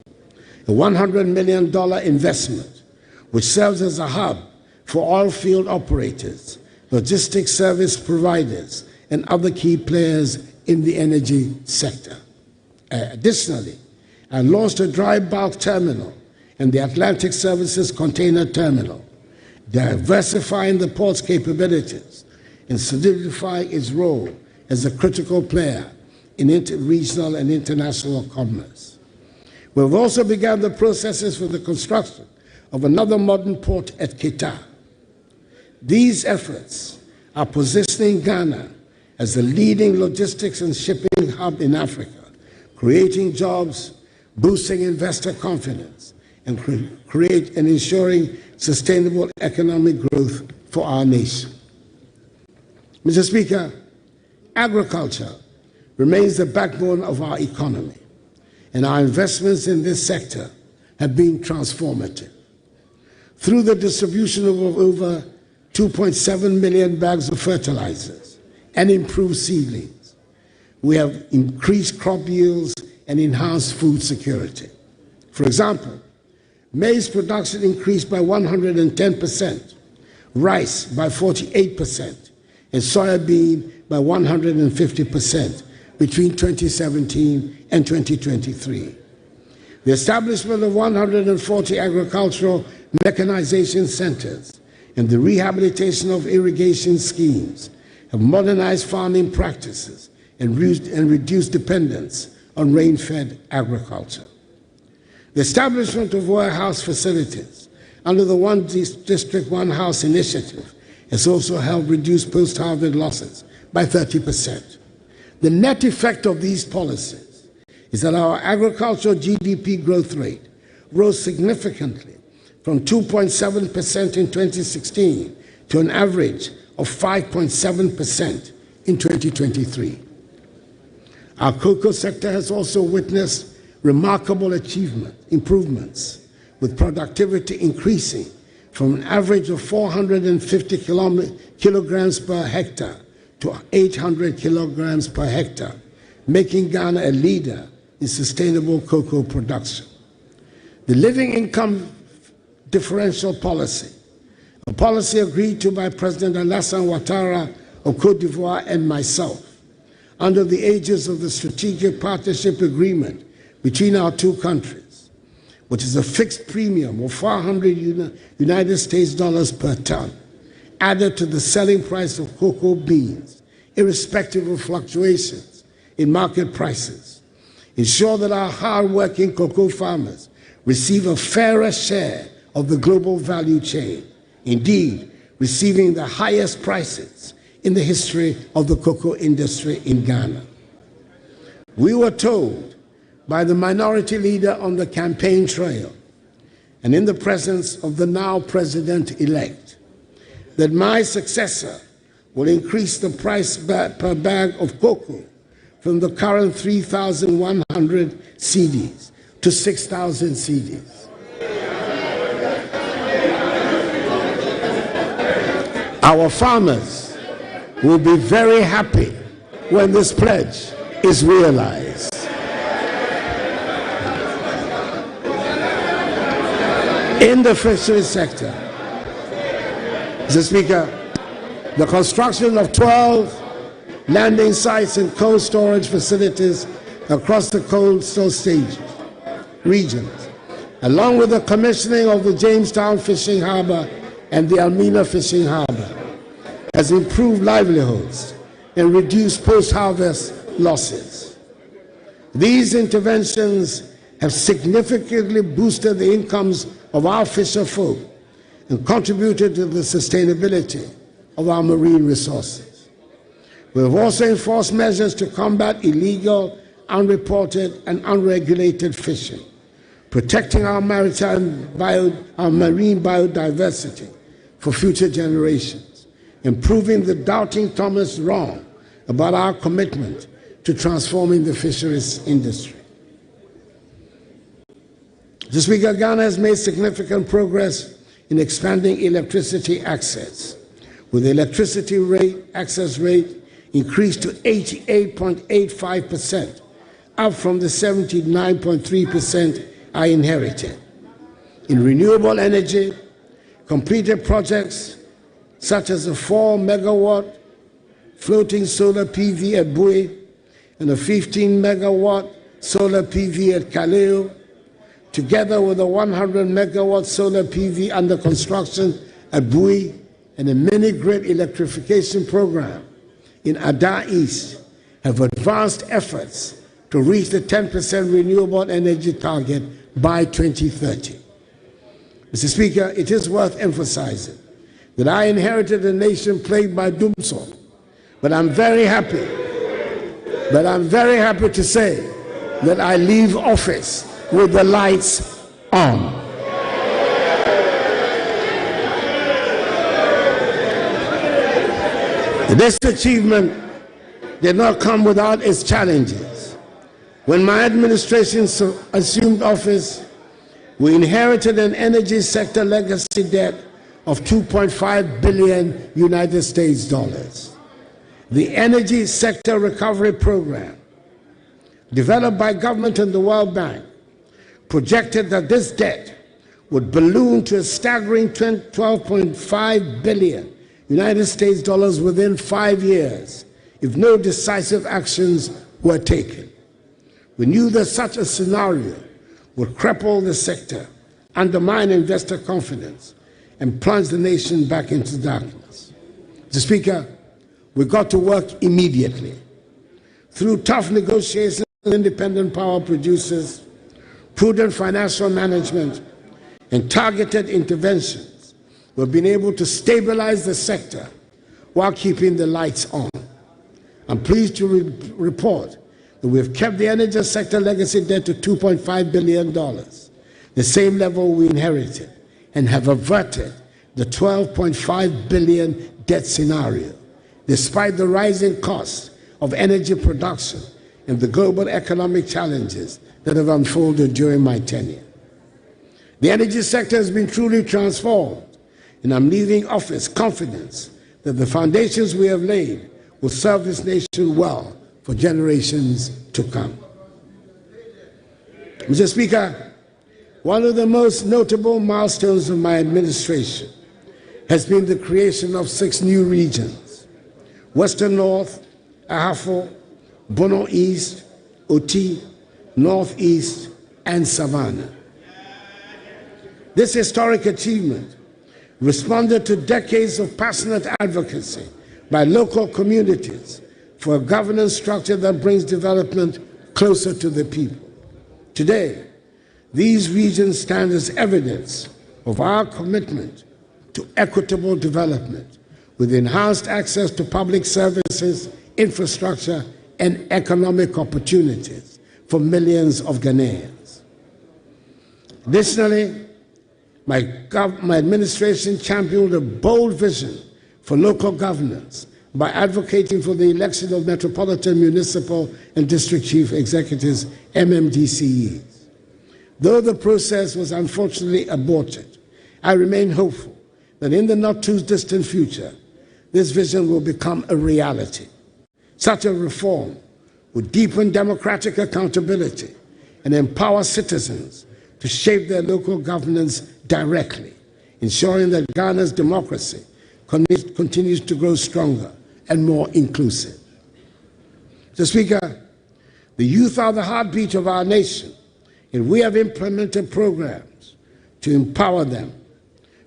a $100 million investment, which serves as a hub for oil field operators, logistics service providers, and other key players in the energy sector. Additionally, I launched a dry bulk terminal and the Atlantic Services Container Terminal, diversifying the port's capabilities and solidifying its role as a critical player in regional and international commerce. We've also begun the processes for the construction of another modern port at Kita. These efforts are positioning Ghana as a leading logistics and shipping hub in Africa, creating jobs, boosting investor confidence, and ensuring sustainable economic growth for our nation. Mr. Speaker, agriculture remains the backbone of our economy, and our investments in this sector have been transformative. Through the distribution of over 2.7 million bags of fertilizers and improved seedlings, we have increased crop yields and enhanced food security. For example, maize production increased by 110%, rice by 48%, and soybean by 150% between 2017 and 2023. The establishment of 140 agricultural mechanization centers and the rehabilitation of irrigation schemes have modernized farming practices and reduced dependence on rain-fed agriculture. The establishment of warehouse facilities under the One District, One House initiative has also helped reduce post-harvest losses by 30%. The net effect of these policies is that our agricultural GDP growth rate rose significantly from 2.7% in 2016 to an average of 5.7% in 2023. Our cocoa sector has also witnessed remarkable improvements, with productivity increasing from an average of 450 kilograms per hectare to 800 kilograms per hectare, making Ghana a leader in sustainable cocoa production. The living income differential policy a policy agreed to by President Alassane Ouattara of Côte d'Ivoire and myself, under the aegis of the Strategic Partnership Agreement between our two countries, which is a fixed premium of $400 United States dollars per ton, added to the selling price of cocoa beans, irrespective of fluctuations in market prices, ensure that our hard-working cocoa farmers receive a fairer share of the global value chain, indeed receiving the highest prices in the history of the cocoa industry in Ghana. We were told by the minority leader on the campaign trail and in the presence of the now president-elect that my successor will increase the price per bag of cocoa from the current 3,100 cedis to 6,000 cedis. Our farmers will be very happy when this pledge is realized. In the fisheries sector, Mr. Speaker, the construction of 12 landing sites and cold storage facilities across the coastal regions, along with the commissioning of the Jamestown Fishing Harbor and the Almina Fishing Harbor, has improved livelihoods and reduced post-harvest losses. These interventions have significantly boosted the incomes of our fisher folk and contributed to the sustainability of our marine resources. We have also enforced measures to combat illegal, unreported, and unregulated fishing, protecting our marine biodiversity for future generations, and proving the doubting Thomas wrong about our commitment to transforming the fisheries industry. Mr. Speaker, Ghana has made significant progress in expanding electricity access, with the electricity access rate increased to 88.85%, up from the 79.3% I inherited. In renewable energy, completed projects such as a 4-megawatt floating solar PV at Bui and a 15-megawatt solar PV at Kaleo, together with a 100-megawatt solar PV under construction at Bui and a mini-grid electrification program in Ada East, have advanced efforts to reach the 10% renewable energy target by 2030. Mr. Speaker, it is worth emphasizing that I inherited a nation plagued by doomsday, but I'm very happy to say that I leave office with the lights on. This achievement did not come without its challenges. When my administration assumed office, we inherited an energy sector legacy debt of $2.5 billion United States dollars. The Energy Sector Recovery Program, developed by government and the World Bank, projected that this debt would balloon to a staggering $12.5 billion United States dollars within 5 years if no decisive actions were taken. We knew that such a scenario would cripple the sector, undermine investor confidence, and plunge the nation back into darkness. Mr. Speaker, we got to work immediately. Through tough negotiations with independent power producers, prudent financial management, and targeted interventions, we've been able to stabilize the sector while keeping the lights on. I'm pleased to report that we've kept the energy sector legacy debt to $2.5 billion, the same level we inherited, and have averted the $12.5 billion debt scenario, despite the rising costs of energy production and the global economic challenges that have unfolded during my tenure. The energy sector has been truly transformed, and I'm leaving office confident that the foundations we have laid will serve this nation well for generations to come. Mr. Speaker, one of the most notable milestones of my administration has been the creation of 6 new regions: Western North, Ahafo, Bono East, Oti, Northeast, and Savannah. This historic achievement responded to decades of passionate advocacy by local communities for a governance structure that brings development closer to the people. Today, these regions stand as evidence of our commitment to equitable development, with enhanced access to public services, infrastructure, and economic opportunities for millions of Ghanaians. Additionally, my administration championed a bold vision for local governance by advocating for the election of Metropolitan Municipal and District Chief Executives, MMDCEs. Though the process was unfortunately aborted, I remain hopeful that in the not-too-distant future, this vision will become a reality. Such a reform would deepen democratic accountability and empower citizens to shape their local governance directly, ensuring that Ghana's democracy continues to grow stronger and more inclusive. Mr. Speaker, the youth are the heartbeat of our nation, and we have implemented programs to empower them.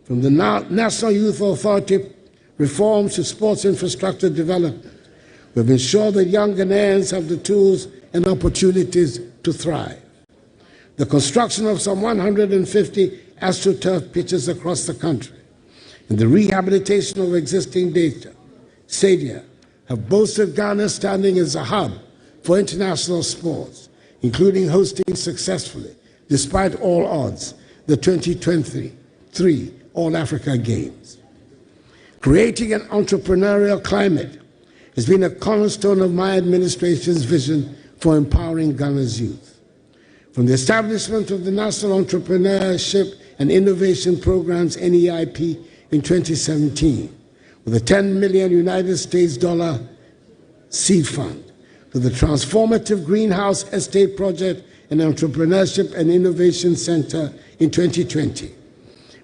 From the National Youth Authority reforms to sports infrastructure development, we've ensured that young Ghanaians have the tools and opportunities to thrive. The construction of some 150 AstroTurf pitches across the country and the rehabilitation of existing stadia have boosted Ghana's standing as a hub for international sports, including hosting successfully, despite all odds, the 2023 All-Africa Games. Creating an entrepreneurial climate has been a cornerstone of my administration's vision for empowering Ghana's youth. From the establishment of the National Entrepreneurship and Innovation Programs, NEIP, in 2017, with a $10 million United States dollar seed fund, to the transformative Greenhouse Estate Project and Entrepreneurship and Innovation Center in 2020.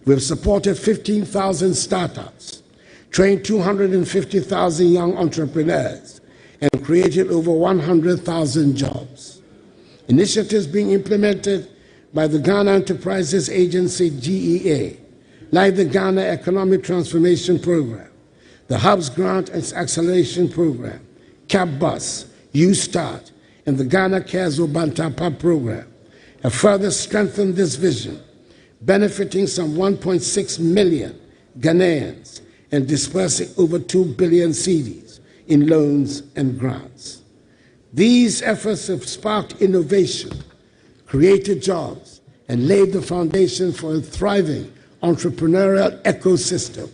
We have supported 15,000 startups, trained 250,000 young entrepreneurs, and created over 100,000 jobs. Initiatives being implemented by the Ghana Enterprises Agency, GEA, like the Ghana Economic Transformation Program, the Hubs Grant and Acceleration Program, CAPBUS, U-Start, and the Ghana Cares Obantapa Program, have further strengthened this vision, benefiting some 1.6 million Ghanaians and dispersing over 2 billion cedis in loans and grants. These efforts have sparked innovation, created jobs, and laid the foundation for a thriving entrepreneurial ecosystem,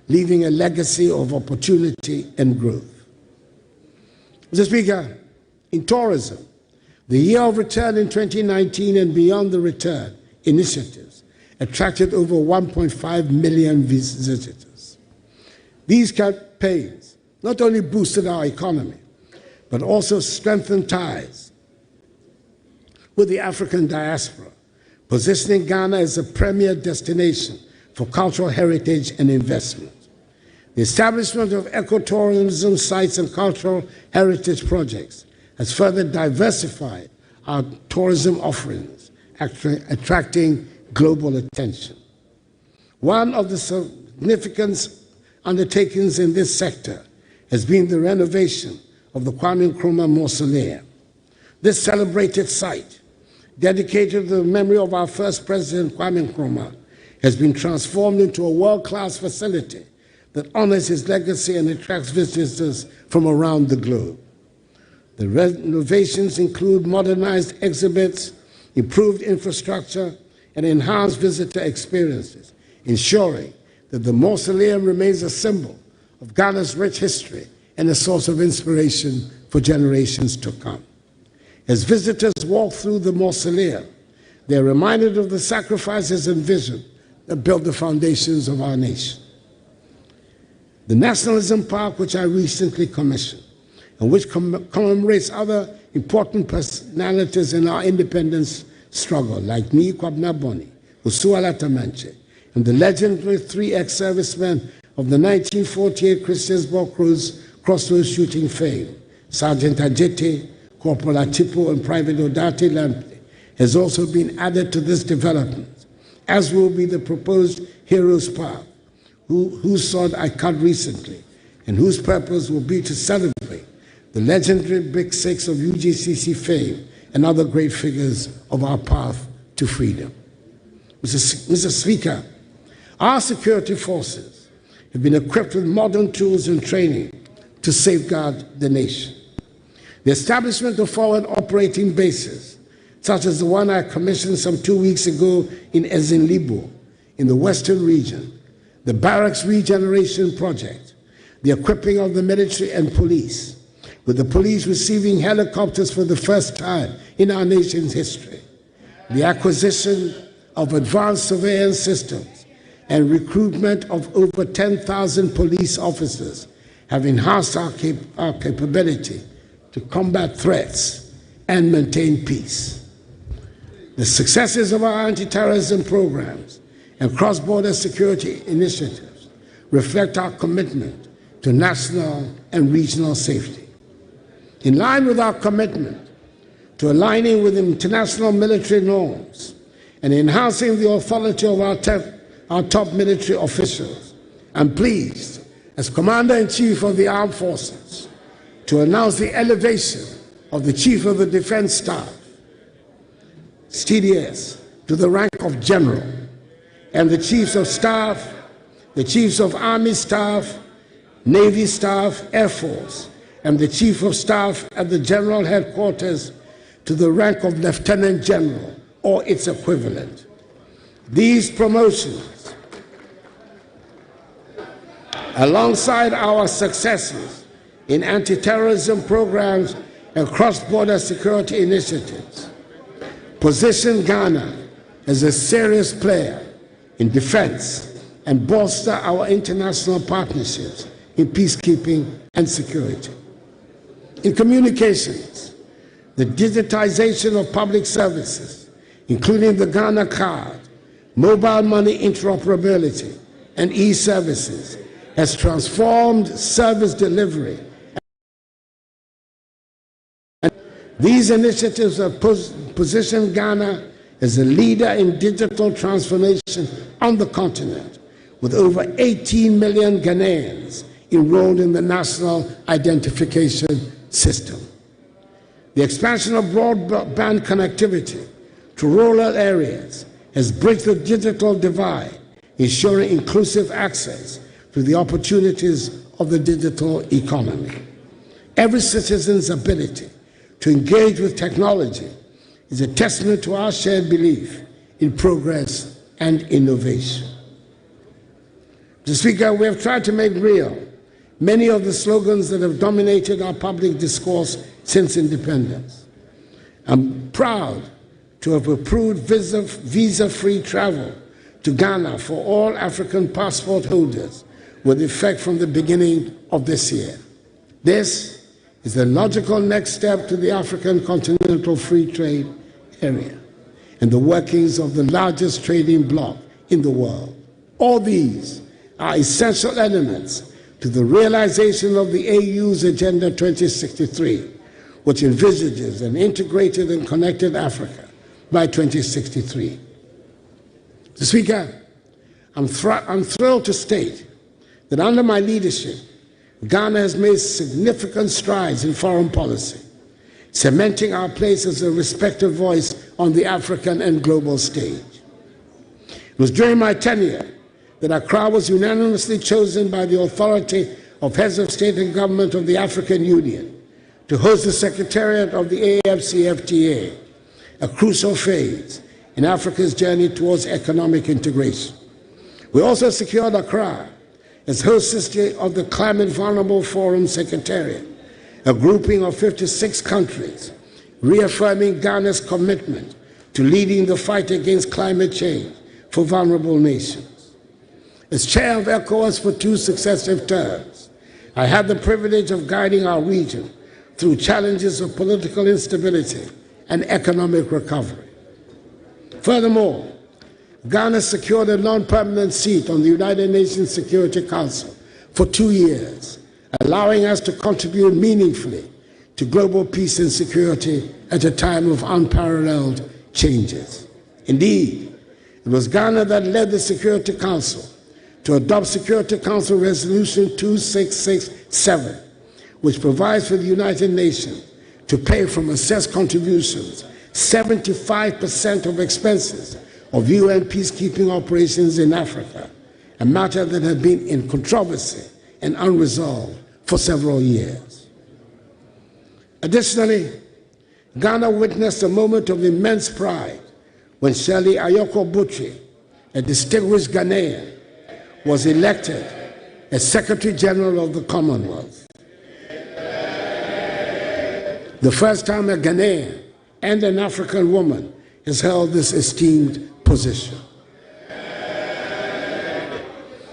leaving a legacy of opportunity and growth. Mr. Speaker, in tourism, the Year of Return in 2019 and Beyond the Return initiatives attracted over 1.5 million visitors. These campaigns not only boosted our economy, but also strengthened ties with the African diaspora, positioning Ghana as a premier destination for cultural heritage and investment. The establishment of ecotourism sites and cultural heritage projects has further diversified our tourism offerings, attracting global attention. One of the significant undertakings in this sector has been the renovation of the Kwame Nkrumah Mausoleum. This celebrated site, dedicated to the memory of our first president, Kwame Nkrumah, has been transformed into a world-class facility that honors his legacy and attracts visitors from around the globe. The renovations include modernized exhibits, improved infrastructure, and enhanced visitor experiences, ensuring that the mausoleum remains a symbol of Ghana's rich history and a source of inspiration for generations to come. As visitors walk through the mausoleum, they are reminded of the sacrifices and vision that built the foundations of our nation. The Nationalism Park, which I recently commissioned, and which commemorates other important personalities in our independence struggle, like Nii Kwabena Boni, Usuala Tamanche, and the legendary 3 ex-servicemen of the 1948 Christiansborg Crossroads shooting fame, Sergeant Ajete, Corporal Atipo, and Private Odate Lample, has also been added to this development, as will be the proposed Heroes Park, whose sod I cut recently, and whose purpose will be to celebrate the legendary Big Six of UGCC fame and other great figures of our path to freedom. Mr. Speaker, our security forces have been equipped with modern tools and training to safeguard the nation. The establishment of forward operating bases, such as the one I commissioned some 2 weeks ago in Ezinlibo, in the Western region, the Barracks Regeneration Project, the equipping of the military and police, with the police receiving helicopters for the first time in our nation's history, the acquisition of advanced surveillance systems, and recruitment of over 10,000 police officers have enhanced our capability to combat threats and maintain peace. The successes of our anti-terrorism programs and cross-border security initiatives reflect our commitment to national and regional safety. In line with our commitment to aligning with international military norms and enhancing the authority of our top military officials, I'm pleased, as Commander-in-Chief of the Armed Forces, to announce the elevation of the Chief of the Defense Staff, CDS, to the rank of General, and the Chiefs of Staff, the Chiefs of Army Staff, Navy Staff, Air Force, and the Chief of Staff at the General Headquarters to the rank of Lieutenant General or its equivalent. These promotions, alongside our successes in anti-terrorism programs and cross-border security initiatives, position Ghana as a serious player in defense and bolster our international partnerships in peacekeeping and security. In communications, the digitization of public services, including the Ghana card, mobile money interoperability, and e-services, has transformed service delivery. These initiatives have positioned Ghana as a leader in digital transformation on the continent, with over 18 million Ghanaians enrolled in the National Identification System. The expansion of broadband connectivity to rural areas has bridged the digital divide, ensuring inclusive access to the opportunities of the digital economy. Every citizen's ability to engage with technology is a testament to our shared belief in progress and innovation. Mr. Speaker, we have tried to make real many of the slogans that have dominated our public discourse since independence. I'm proud to have approved visa-free travel to Ghana for all African passport holders with effect from the beginning of this year. This is the logical next step to the African Continental Free Trade Area and the workings of the largest trading bloc in the world. All these are essential elements to the realization of the AU's Agenda 2063, which envisages an integrated and connected Africa by 2063. Mr. Speaker, I'm thrilled to state that under my leadership, Ghana has made significant strides in foreign policy, cementing our place as a respected voice on the African and global stage. It was during my tenure that Accra was unanimously chosen by the authority of heads of state and government of the African Union to host the Secretariat of the AFCFTA, a crucial phase in Africa's journey towards economic integration. We also secured Accra as hostess of the Climate Vulnerable Forum Secretariat, a grouping of 56 countries, reaffirming Ghana's commitment to leading the fight against climate change for vulnerable nations. As chair of ECOWAS for 2 successive terms, I had the privilege of guiding our region through challenges of political instability and economic recovery. Furthermore, Ghana secured a non-permanent seat on the United Nations Security Council for 2 years, allowing us to contribute meaningfully to global peace and security at a time of unparalleled changes. Indeed, it was Ghana that led the Security Council to adopt Security Council Resolution 2667, which provides for the United Nations to pay from assessed contributions 75% of expenses of UN peacekeeping operations in Africa, a matter that had been in controversy and unresolved for several years. Additionally, Ghana witnessed a moment of immense pride when Shirley Ayoko Botchwey, a distinguished Ghanaian, was elected as Secretary General of the Commonwealth. The first time a Ghanaian and an African woman has held this esteemed position.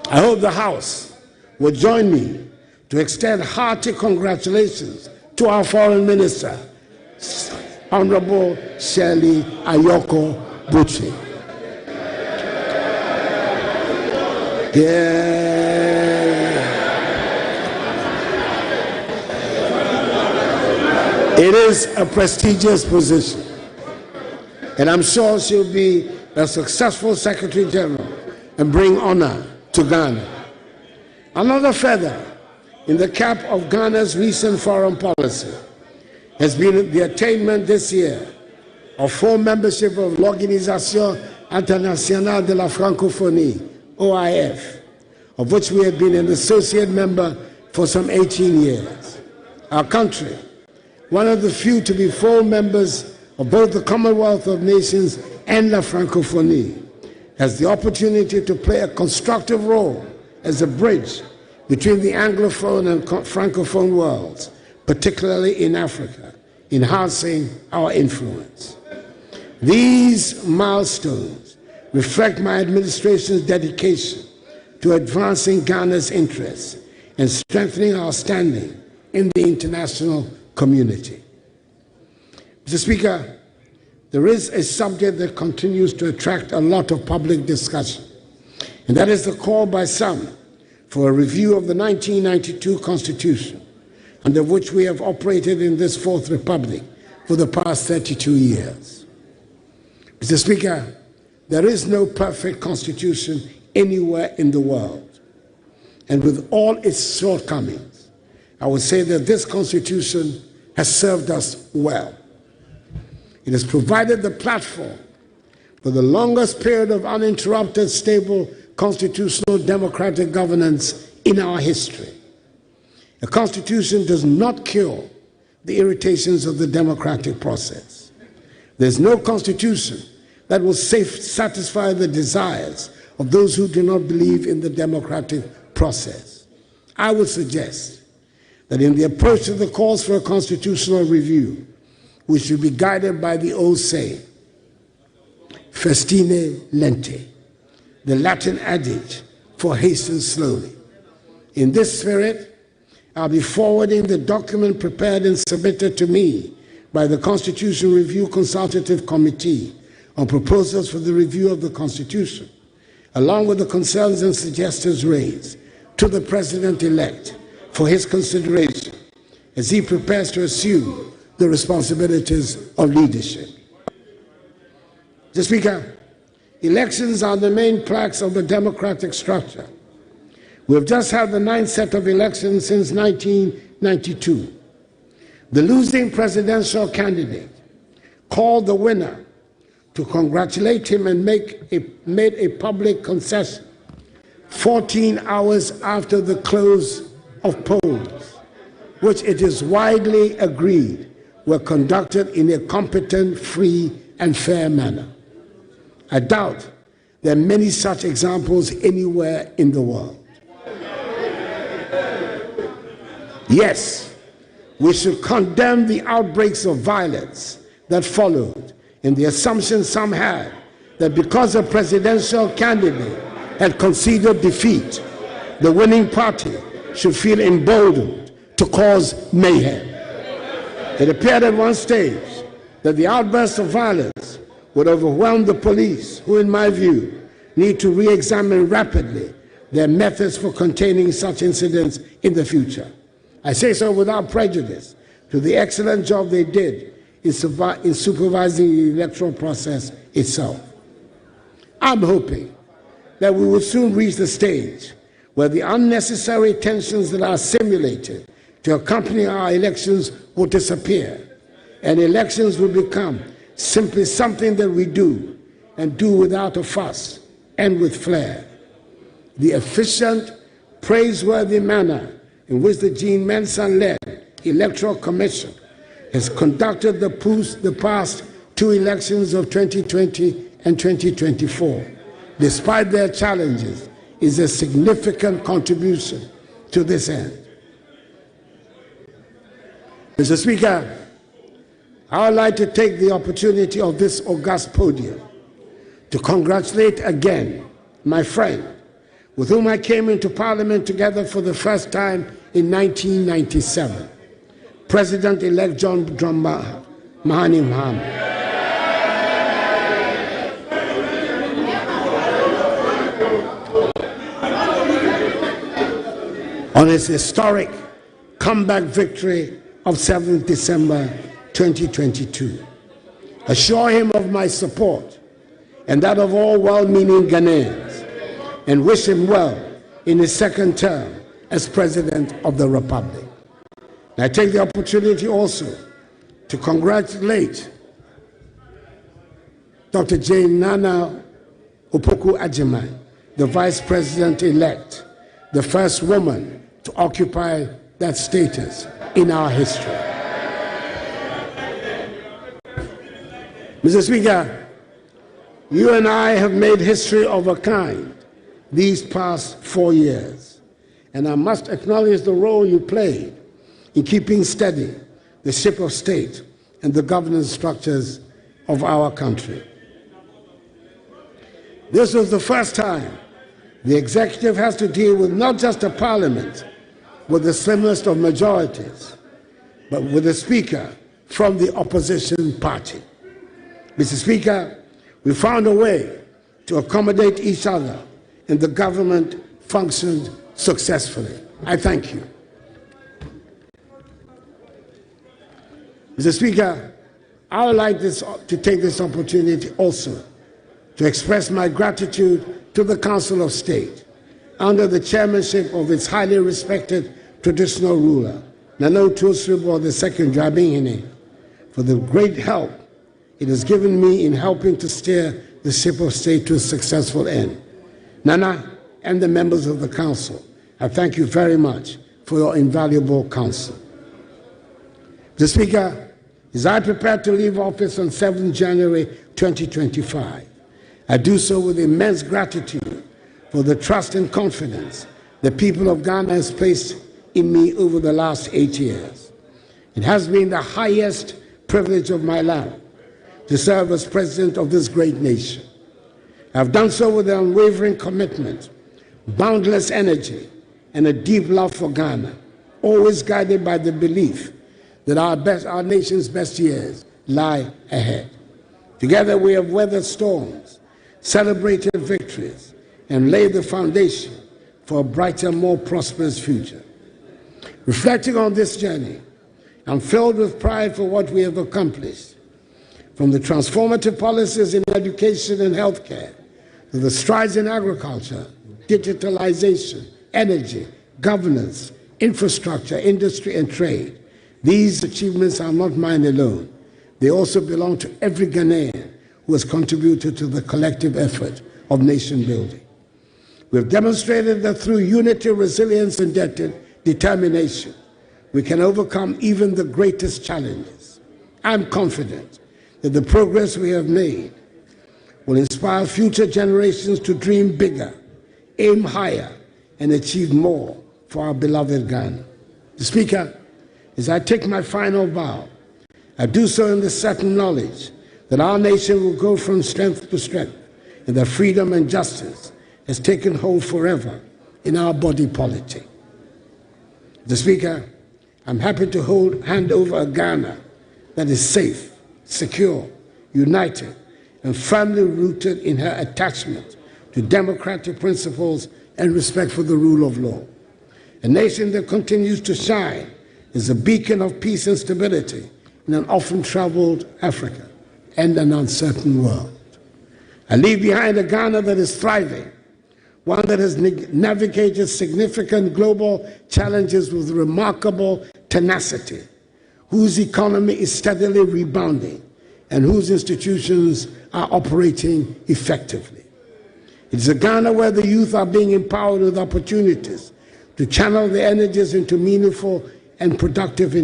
I hope the House will join me to extend hearty congratulations to our Foreign Minister, Honorable Shirley Ayoko Botchwey. It is a prestigious position, and I'm sure she'll be a successful Secretary General and bring honor to Ghana. Another feather in the cap of Ghana's recent foreign policy has been the attainment this year of full membership of l'Organisation Internationale de la Francophonie, OIF, of which we have been an associate member for some 18 years. Our country, one of the few to be full members of both the Commonwealth of Nations and La Francophonie, has the opportunity to play a constructive role as a bridge between the Anglophone and Francophone worlds, particularly in Africa, enhancing our influence. These milestones reflect my administration's dedication to advancing Ghana's interests and strengthening our standing in the international community. Mr. Speaker, there is a subject that continues to attract a lot of public discussion, and that is the call by some for a review of the 1992 Constitution, under which we have operated in this Fourth Republic for the past 32 years. Mr. Speaker, there is no perfect constitution anywhere in the world, and with all its shortcomings, I would say that this constitution has served us well. It has provided the platform for the longest period of uninterrupted, stable, constitutional democratic governance in our history. A constitution does not cure the irritations of the democratic process. There's no constitution that will satisfy the desires of those who do not believe in the democratic process. I would suggest that in the approach to the calls for a constitutional review, we should be guided by the old saying, festine lente, the Latin adage for hasten slowly. In this spirit, I'll be forwarding the document prepared and submitted to me by the Constitution Review Consultative Committee on proposals for the review of the Constitution, along with the concerns and suggestions raised, to the President-elect for his consideration as he prepares to assume the responsibilities of leadership. Mr. Speaker, elections are the main planks of the democratic structure. We have just had the 9th set of elections since 1992. The losing presidential candidate called the winner to congratulate him and made a public concession 14 hours after the close of polls, which it is widely agreed were conducted in a competent, free, and fair manner. I doubt there are many such examples anywhere in the world. Yes, we should condemn the outbreaks of violence that followed, and the assumption some had that because a presidential candidate had conceded defeat, the winning party should feel emboldened to cause mayhem. It appeared at one stage that the outbursts of violence would overwhelm the police, who, in my view, need to re-examine rapidly their methods for containing such incidents in the future. I say so without prejudice to the excellent job they did in supervising the electoral process itself. I'm hoping that we will soon reach the stage where the unnecessary tensions that are simulated to accompany our elections will disappear, and elections will become simply something that we do, and do without a fuss and with flair. The efficient, praiseworthy manner in which the Jean Mensa-led Electoral Commission has conducted the past two elections of 2020 and 2024, despite their challenges, is a significant contribution to this end. Mr. Speaker, I would like to take the opportunity of this august podium to congratulate again my friend, with whom I came into Parliament together for the first time in 1997, President-elect John Dramani Mahama. On his historic comeback victory of 7th December 2022. Assure him of my support and that of all well-meaning Ghanaians, and wish him well in his second term as President of the Republic. And I take the opportunity also to congratulate Dr. Jane Nana Opoku-Agyeman, the Vice President-elect, the first woman to occupy that status in our history. Mr. Speaker, you and I have made history of a kind these past 4 years, and I must acknowledge the role you played in keeping steady the ship of state and the governance structures of our country. This was the first time the executive has to deal with not just a parliament with the slimest of majorities, but with a speaker from the opposition party. Mr. Speaker, we found a way to accommodate each other, and the government functioned successfully. I thank you. Mr. Speaker, I would like to take this opportunity also to express my gratitude to the Council of State, under the chairmanship of its highly respected traditional ruler, Nana Otuo-Siribour II Dramani, for the great help it has given me in helping to steer the ship of state to a successful end. Nana and the members of the Council, I thank you very much for your invaluable counsel. Mr. Speaker, as I prepare to leave office on 7th January 2025, I do so with immense gratitude for the trust and confidence the people of Ghana has placed in me over the last 8 years. It has been the highest privilege of my life to serve as president of this great nation. I have done so with an unwavering commitment, boundless energy, and a deep love for Ghana, always guided by the belief that our nation's best years lie ahead. Together we have weathered storms, celebrated victories, and laid the foundation for a brighter, more prosperous future. Reflecting on this journey, I'm filled with pride for what we have accomplished, from the transformative policies in education and healthcare, to the strides in agriculture, digitalization, energy, governance, infrastructure, industry, and trade. These achievements are not mine alone. They also belong to every Ghanaian who has contributed to the collective effort of nation building. We have demonstrated that through unity, resilience, and determination, we can overcome even the greatest challenges. I'm confident that the progress we have made will inspire future generations to dream bigger, aim higher, and achieve more for our beloved Ghana. Mr. Speaker, as I take my final vow, I do so in the certain knowledge that our nation will go from strength to strength, and that freedom and justice has taken hold forever in our body politic. Mr. Speaker, I'm happy to hand over a Ghana that is safe, secure, united, and firmly rooted in her attachment to democratic principles and respect for the rule of law. A nation that continues to shine is a beacon of peace and stability in an often troubled Africa and an uncertain world. I leave behind a Ghana that is thriving, one that has navigated significant global challenges with remarkable tenacity, whose economy is steadily rebounding, and whose institutions are operating effectively. It is a Ghana where the youth are being empowered with opportunities to channel their energies into meaningful and productive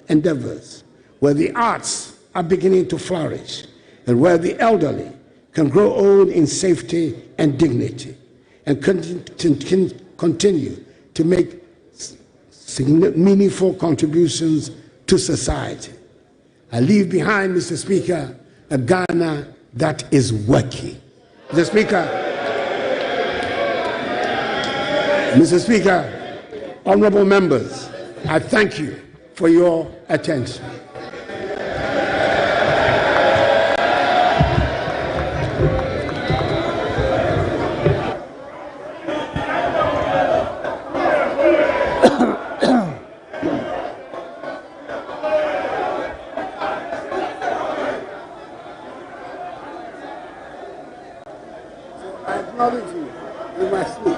endeavors, where the arts are beginning to flourish, and where the elderly can grow old in safety and dignity, and continue to make meaningful contributions to society. I leave behind, Mr. Speaker, a Ghana that is working. Mr. Speaker, honorable members, I thank you for your attention. I acknowledge you in my speech.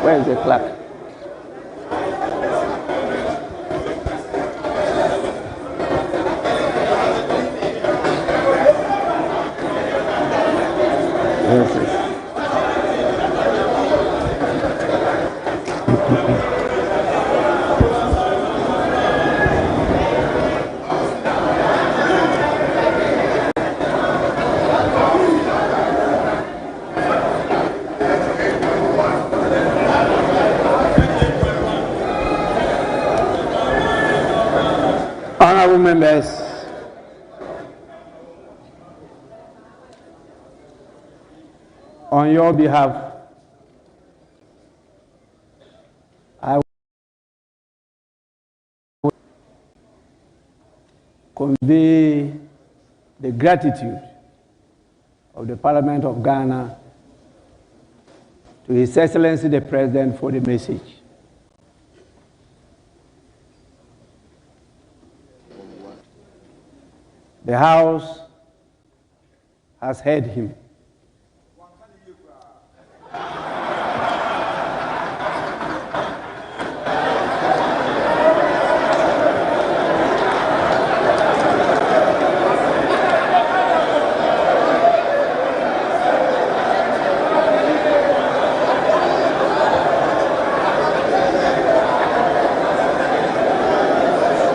Where is the clock? Honorable members, on your behalf, I will convey the gratitude of the Parliament of Ghana to His Excellency the President for the message. The House has heard him.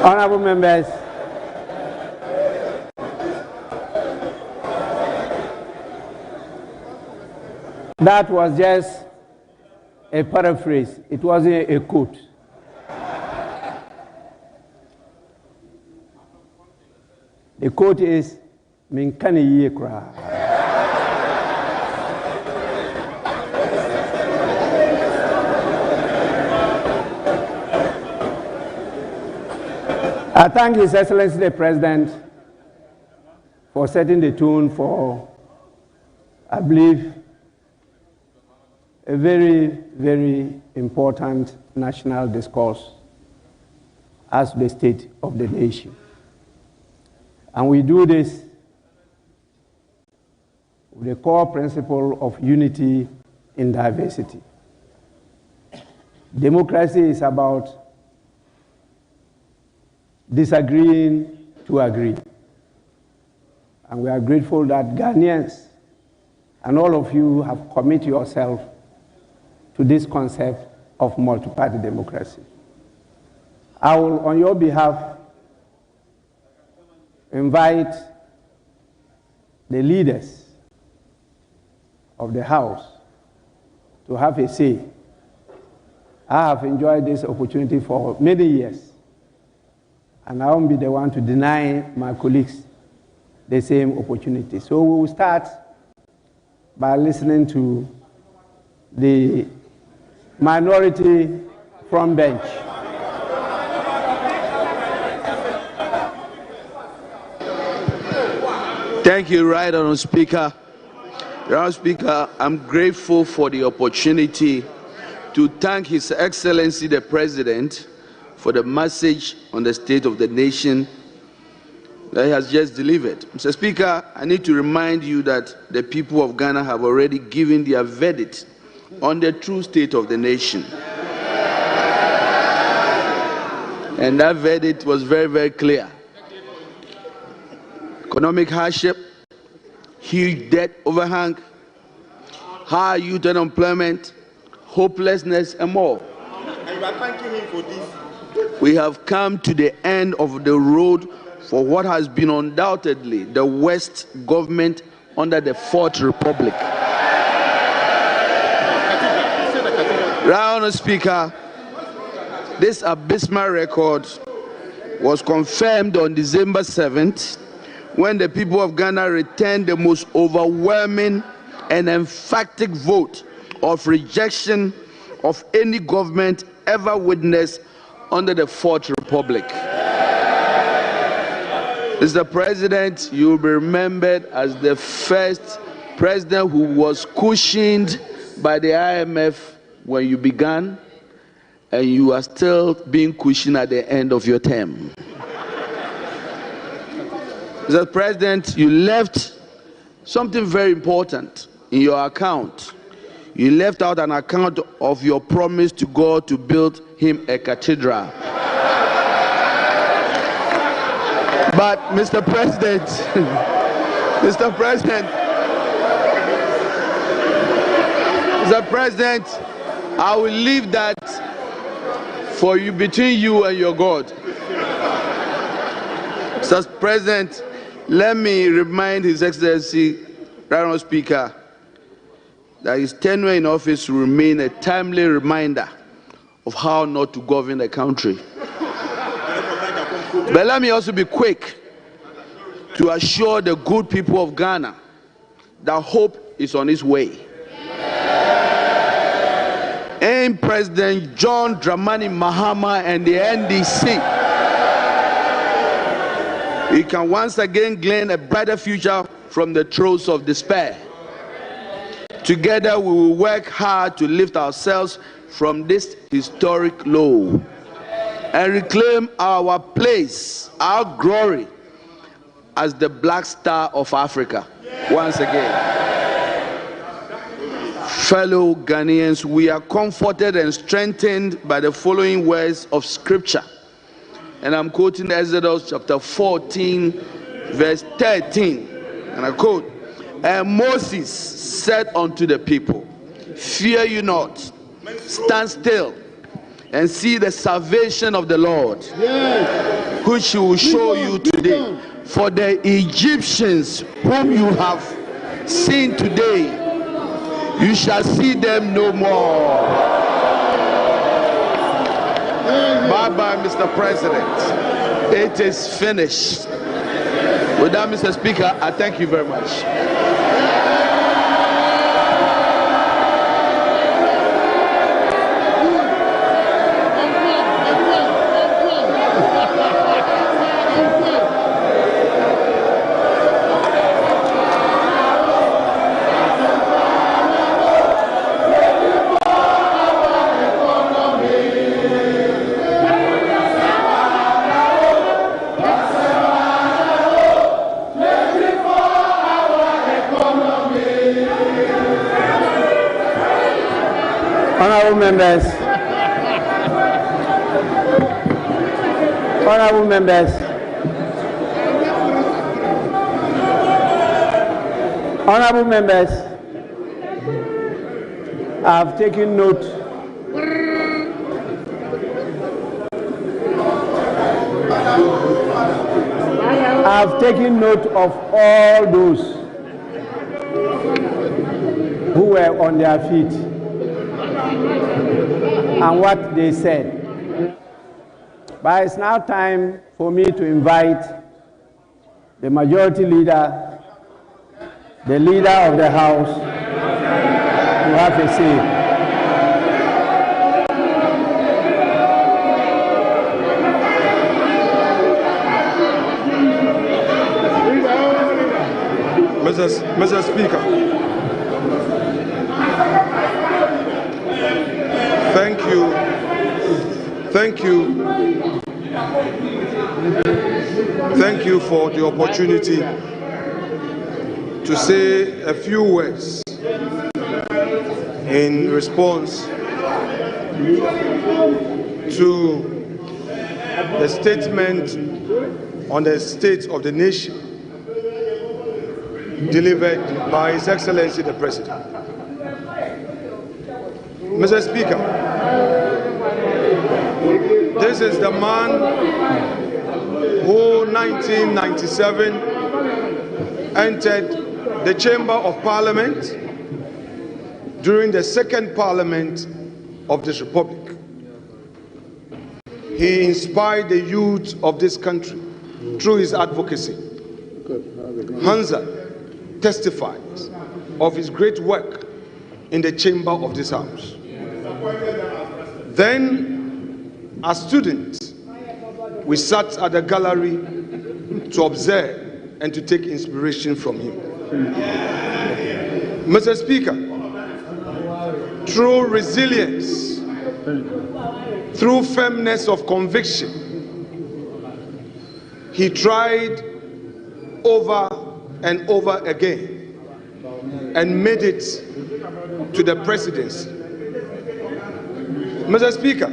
Honorable members, that was just a paraphrase. It wasn't a quote. The quote is, "Minkani ye kra." I thank His Excellency the President for setting the tone for, I believe, a very, very important national discourse as the state of the nation. And we do this with the core principle of unity in diversity. Democracy is about disagreeing to agree. And we are grateful that Ghanaians and all of you have committed yourself to this concept of multi-party democracy. I will, on your behalf, invite the leaders of the House to have a say I have enjoyed this opportunity for many years, and I won't be the one to deny my colleagues the same opportunity. So we will start by listening to the minority front bench. Thank you, Right Honourable Speaker. Your Honourable Speaker, I'm grateful for the opportunity to thank His Excellency the President for the message on the state of the nation that he has just delivered. Mr. Speaker, I need to remind you that the people of Ghana have already given their verdict on the true state of the nation. And that verdict was very, very clear. Economic hardship, huge debt overhang, high youth unemployment, hopelessness, and more. And you are thanking him for this. We have come to the end of the road for what has been undoubtedly the worst government under the Fourth Republic. Right Honourable Speaker, this abysmal record was confirmed on December 7th when the people of Ghana returned the most overwhelming and emphatic vote of rejection of any government ever witnessed under the Fourth Republic. Mr. President, you will be remembered as the first president who was cushioned by the IMF when you began, and you are still being cushioned at the end of your term. Mr. President, you left something very important in your account. You left out an account of your promise to God to build him a cathedral. But Mr. President, Mr. President, I will leave that for you, between you and your God. Mr. President, let me remind His Excellency, Right Honourable Speaker, that his tenure in office will remain a timely reminder of how not to govern the country. But let me also be quick to assure the good people of Ghana that hope is on its way. And President John Dramani Mahama and the NDC, we can once again glean a brighter future from the throes of despair. Together we will work hard to lift ourselves from this historic low and reclaim our place, our glory as the Black Star of Africa once again. Fellow Ghanaians, we are comforted and strengthened by the following words of Scripture. And I'm quoting Exodus chapter 14, verse 13. And I quote, "And Moses said unto the people, Fear you not, stand still, and see the salvation of the Lord, which he will show you today. For the Egyptians whom you have seen today, you shall see them no more." Bye-bye, Mr. President. It is finished. With that, Mr. Speaker, I thank you very much. Honourable members, honourable members, honourable members, I have taken note of all those who were on their feet. and what they said. But it's now time for me to invite the majority leader, the leader of the House, to have a say. Mr. Speaker, thank you for the opportunity to say a few words in response to the statement on the state of the nation delivered by His Excellency the President. Mr. Speaker, this is the man who, 1997, entered the Chamber of Parliament during the second Parliament of this Republic. He inspired the youth of this country through his advocacy. Hansa testifies of his great work in the chamber of this House. Then, as students, we sat at the gallery to observe and to take inspiration from him. Mr. Speaker, through resilience, through firmness of conviction, he tried over and over again and made it to the presidency. Mr. Speaker,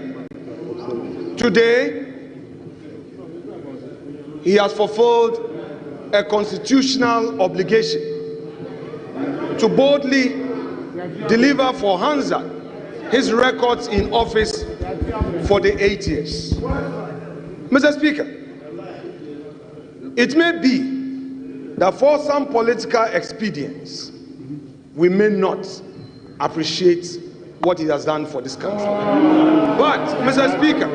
today he has fulfilled a constitutional obligation to boldly deliver for Hansa his records in office for the 8 years. Mr. Speaker, it may be that for some political expedience, we may not appreciate what he has done for this country. But, Mr. Speaker,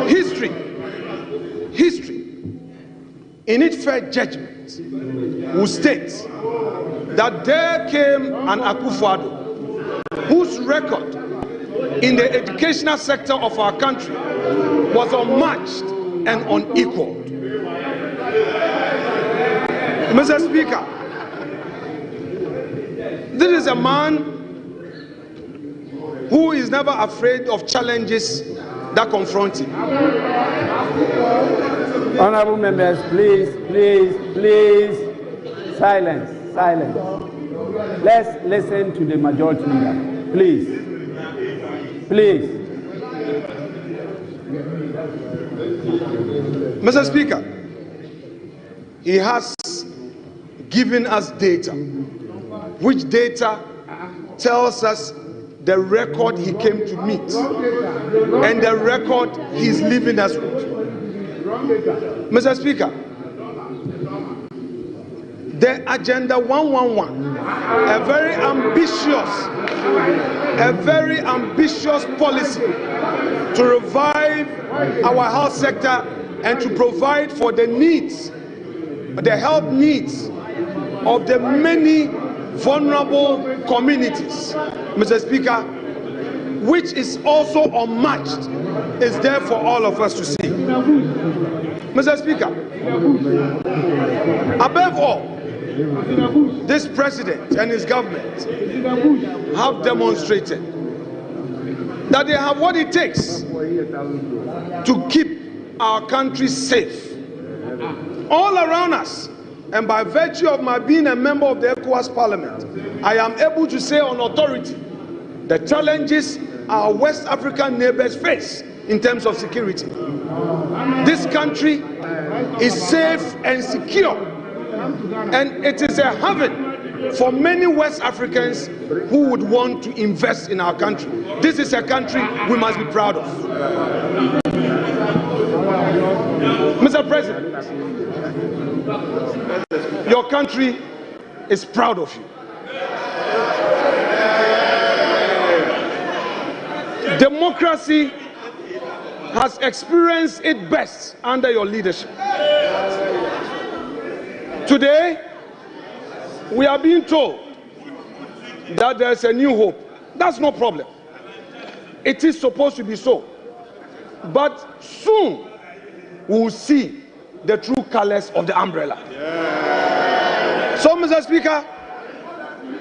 history, in its fair judgment, will state that there came an Akufo-Addo whose record in the educational sector of our country was unmatched and unequaled. Mr. Speaker, this is a man who is never afraid of challenges that confront him. Honorable members, please, silence. Let's listen to the majority leader, please. Mr. Speaker, he has given us data, which data tells us the record he came to meet and the record he's leaving us with. Mr. Speaker, the Agenda 111, a very ambitious policy to revive our health sector and to provide for the needs, the health needs of the many vulnerable communities, Mr. Speaker, which is also unmatched, is there for all of us to see. Mr. Speaker, above all, this president and his government have demonstrated that they have what it takes to keep our country safe all around us. And by virtue of my being a member of the ECOWAS Parliament, I am able to say on authority the challenges our West African neighbors face in terms of security. This country is safe and secure, and it is a haven for many West Africans who would want to invest in our country. This is a country we must be proud of. Mr. President, your country is proud of you. Democracy has experienced its best under your leadership. Today, we are being told that there's a new hope. That's no problem. It is supposed to be so. But soon, we will see the true colors of the umbrella. Yeah. So, Mr. Speaker,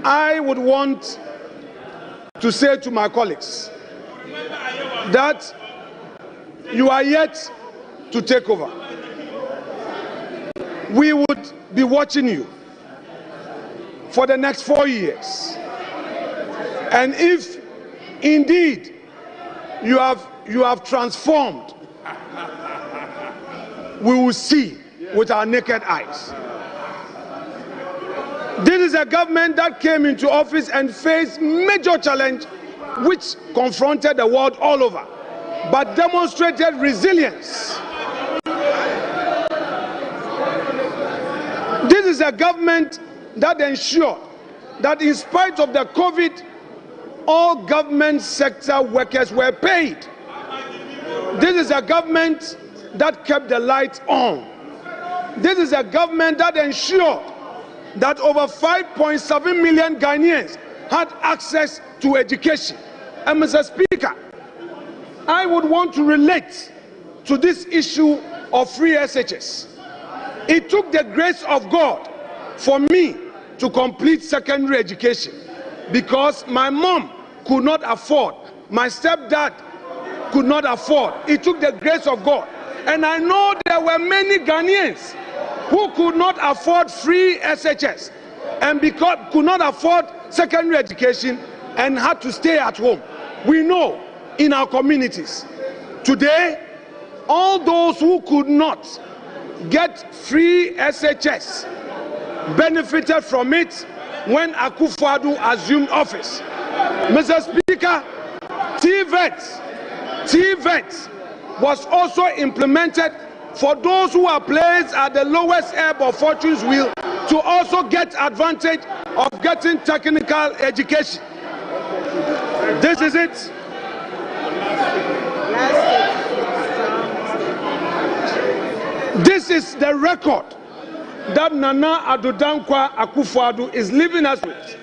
I would want to say to my colleagues that you are yet to take over. We would be watching you for the next 4 years. And if indeed you have transformed, we will see with our naked eyes. This is a government that came into office and faced major challenge which confronted the world all over, but demonstrated resilience. This is a government that ensured that in spite of the COVID, all government sector workers were paid. This is a government that kept the lights on. This is a government that ensured that over 5.7 million Ghanaians had access to education. And Mr. Speaker, I would want to relate to this issue of free SHS. It took the grace of God for me to complete secondary education because my mom could not afford, my stepdad could not afford. It took the grace of God. And I know there were many Ghanaians who could not afford free SHS and because could not afford secondary education and had to stay at home. We know in our communities today, all those who could not get free SHS benefited from it when Akufo-Addo assumed office. Mr. Speaker, TVET was also implemented for those who are placed at the lowest ebb of fortune's wheel to also get advantage of getting technical education. This is it. This is the record that Nana Addo Dankwa Akufo-Addo is leaving us with.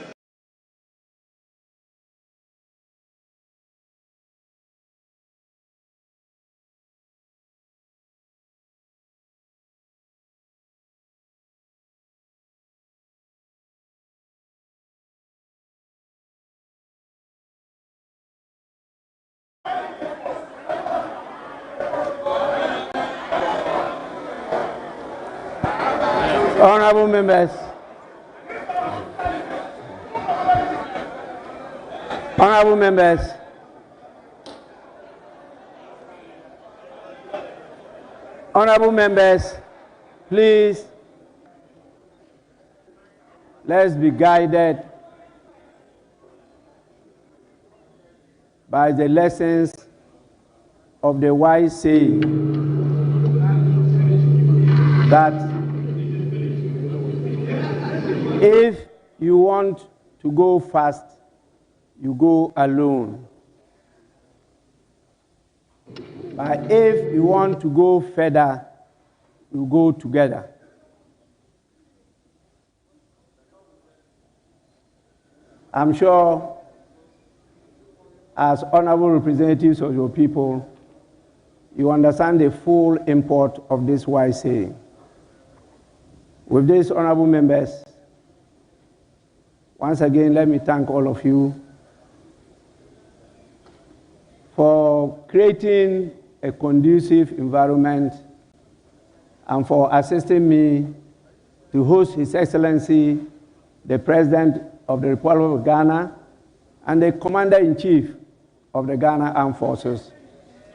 Honorable members, honorable members, honorable members, please, let's be guided by the lessons of the wise saying that if you want to go fast, you go alone. But if you want to go further, you go together. I'm sure, as honorable representatives of your people, you understand the full import of this wise saying. With this, honorable members, once again, let me thank all of you for creating a conducive environment and for assisting me to host His Excellency, the President of the Republic of Ghana and the Commander-in-Chief of the Ghana Armed Forces,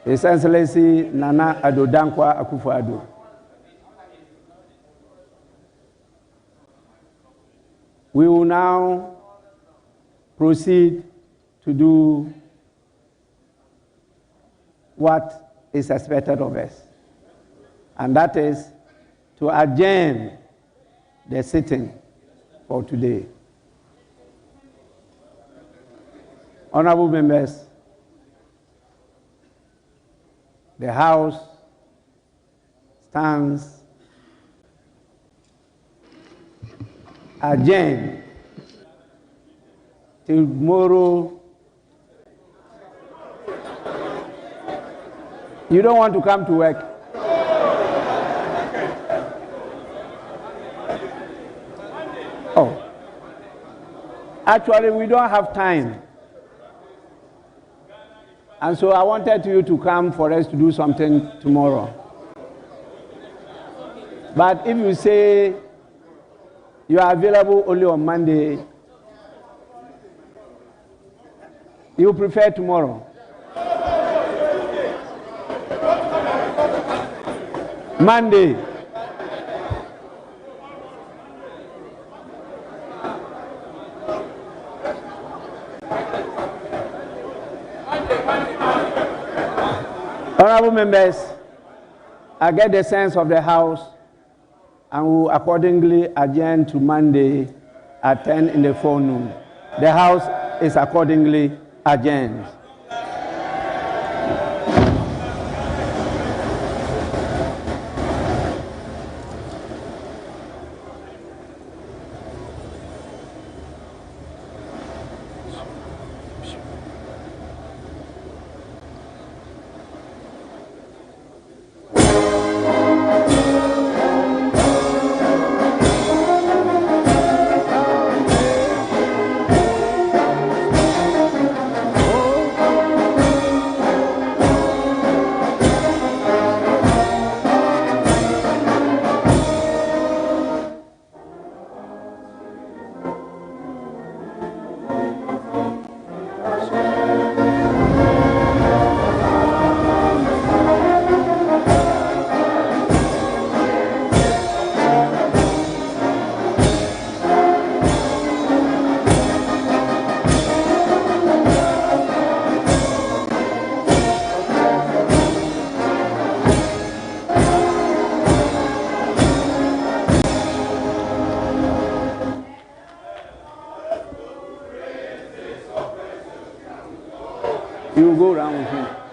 His Excellency Nana Addo Dankwa Akufo-Addo. We will now proceed to do what is expected of us, and that is to adjourn the sitting for today. Honorable members, The House stands adjourned till tomorrow. You don't want to come to work? Oh. Actually, we don't have time. And so I wanted you to come for us to do something tomorrow. But if you say you are available only on Monday, you prefer tomorrow. Monday. Honorable members, I get the sense of the House and will accordingly adjourn to Monday at 10 in the forenoon. The House is accordingly adjourned. You will go around with him.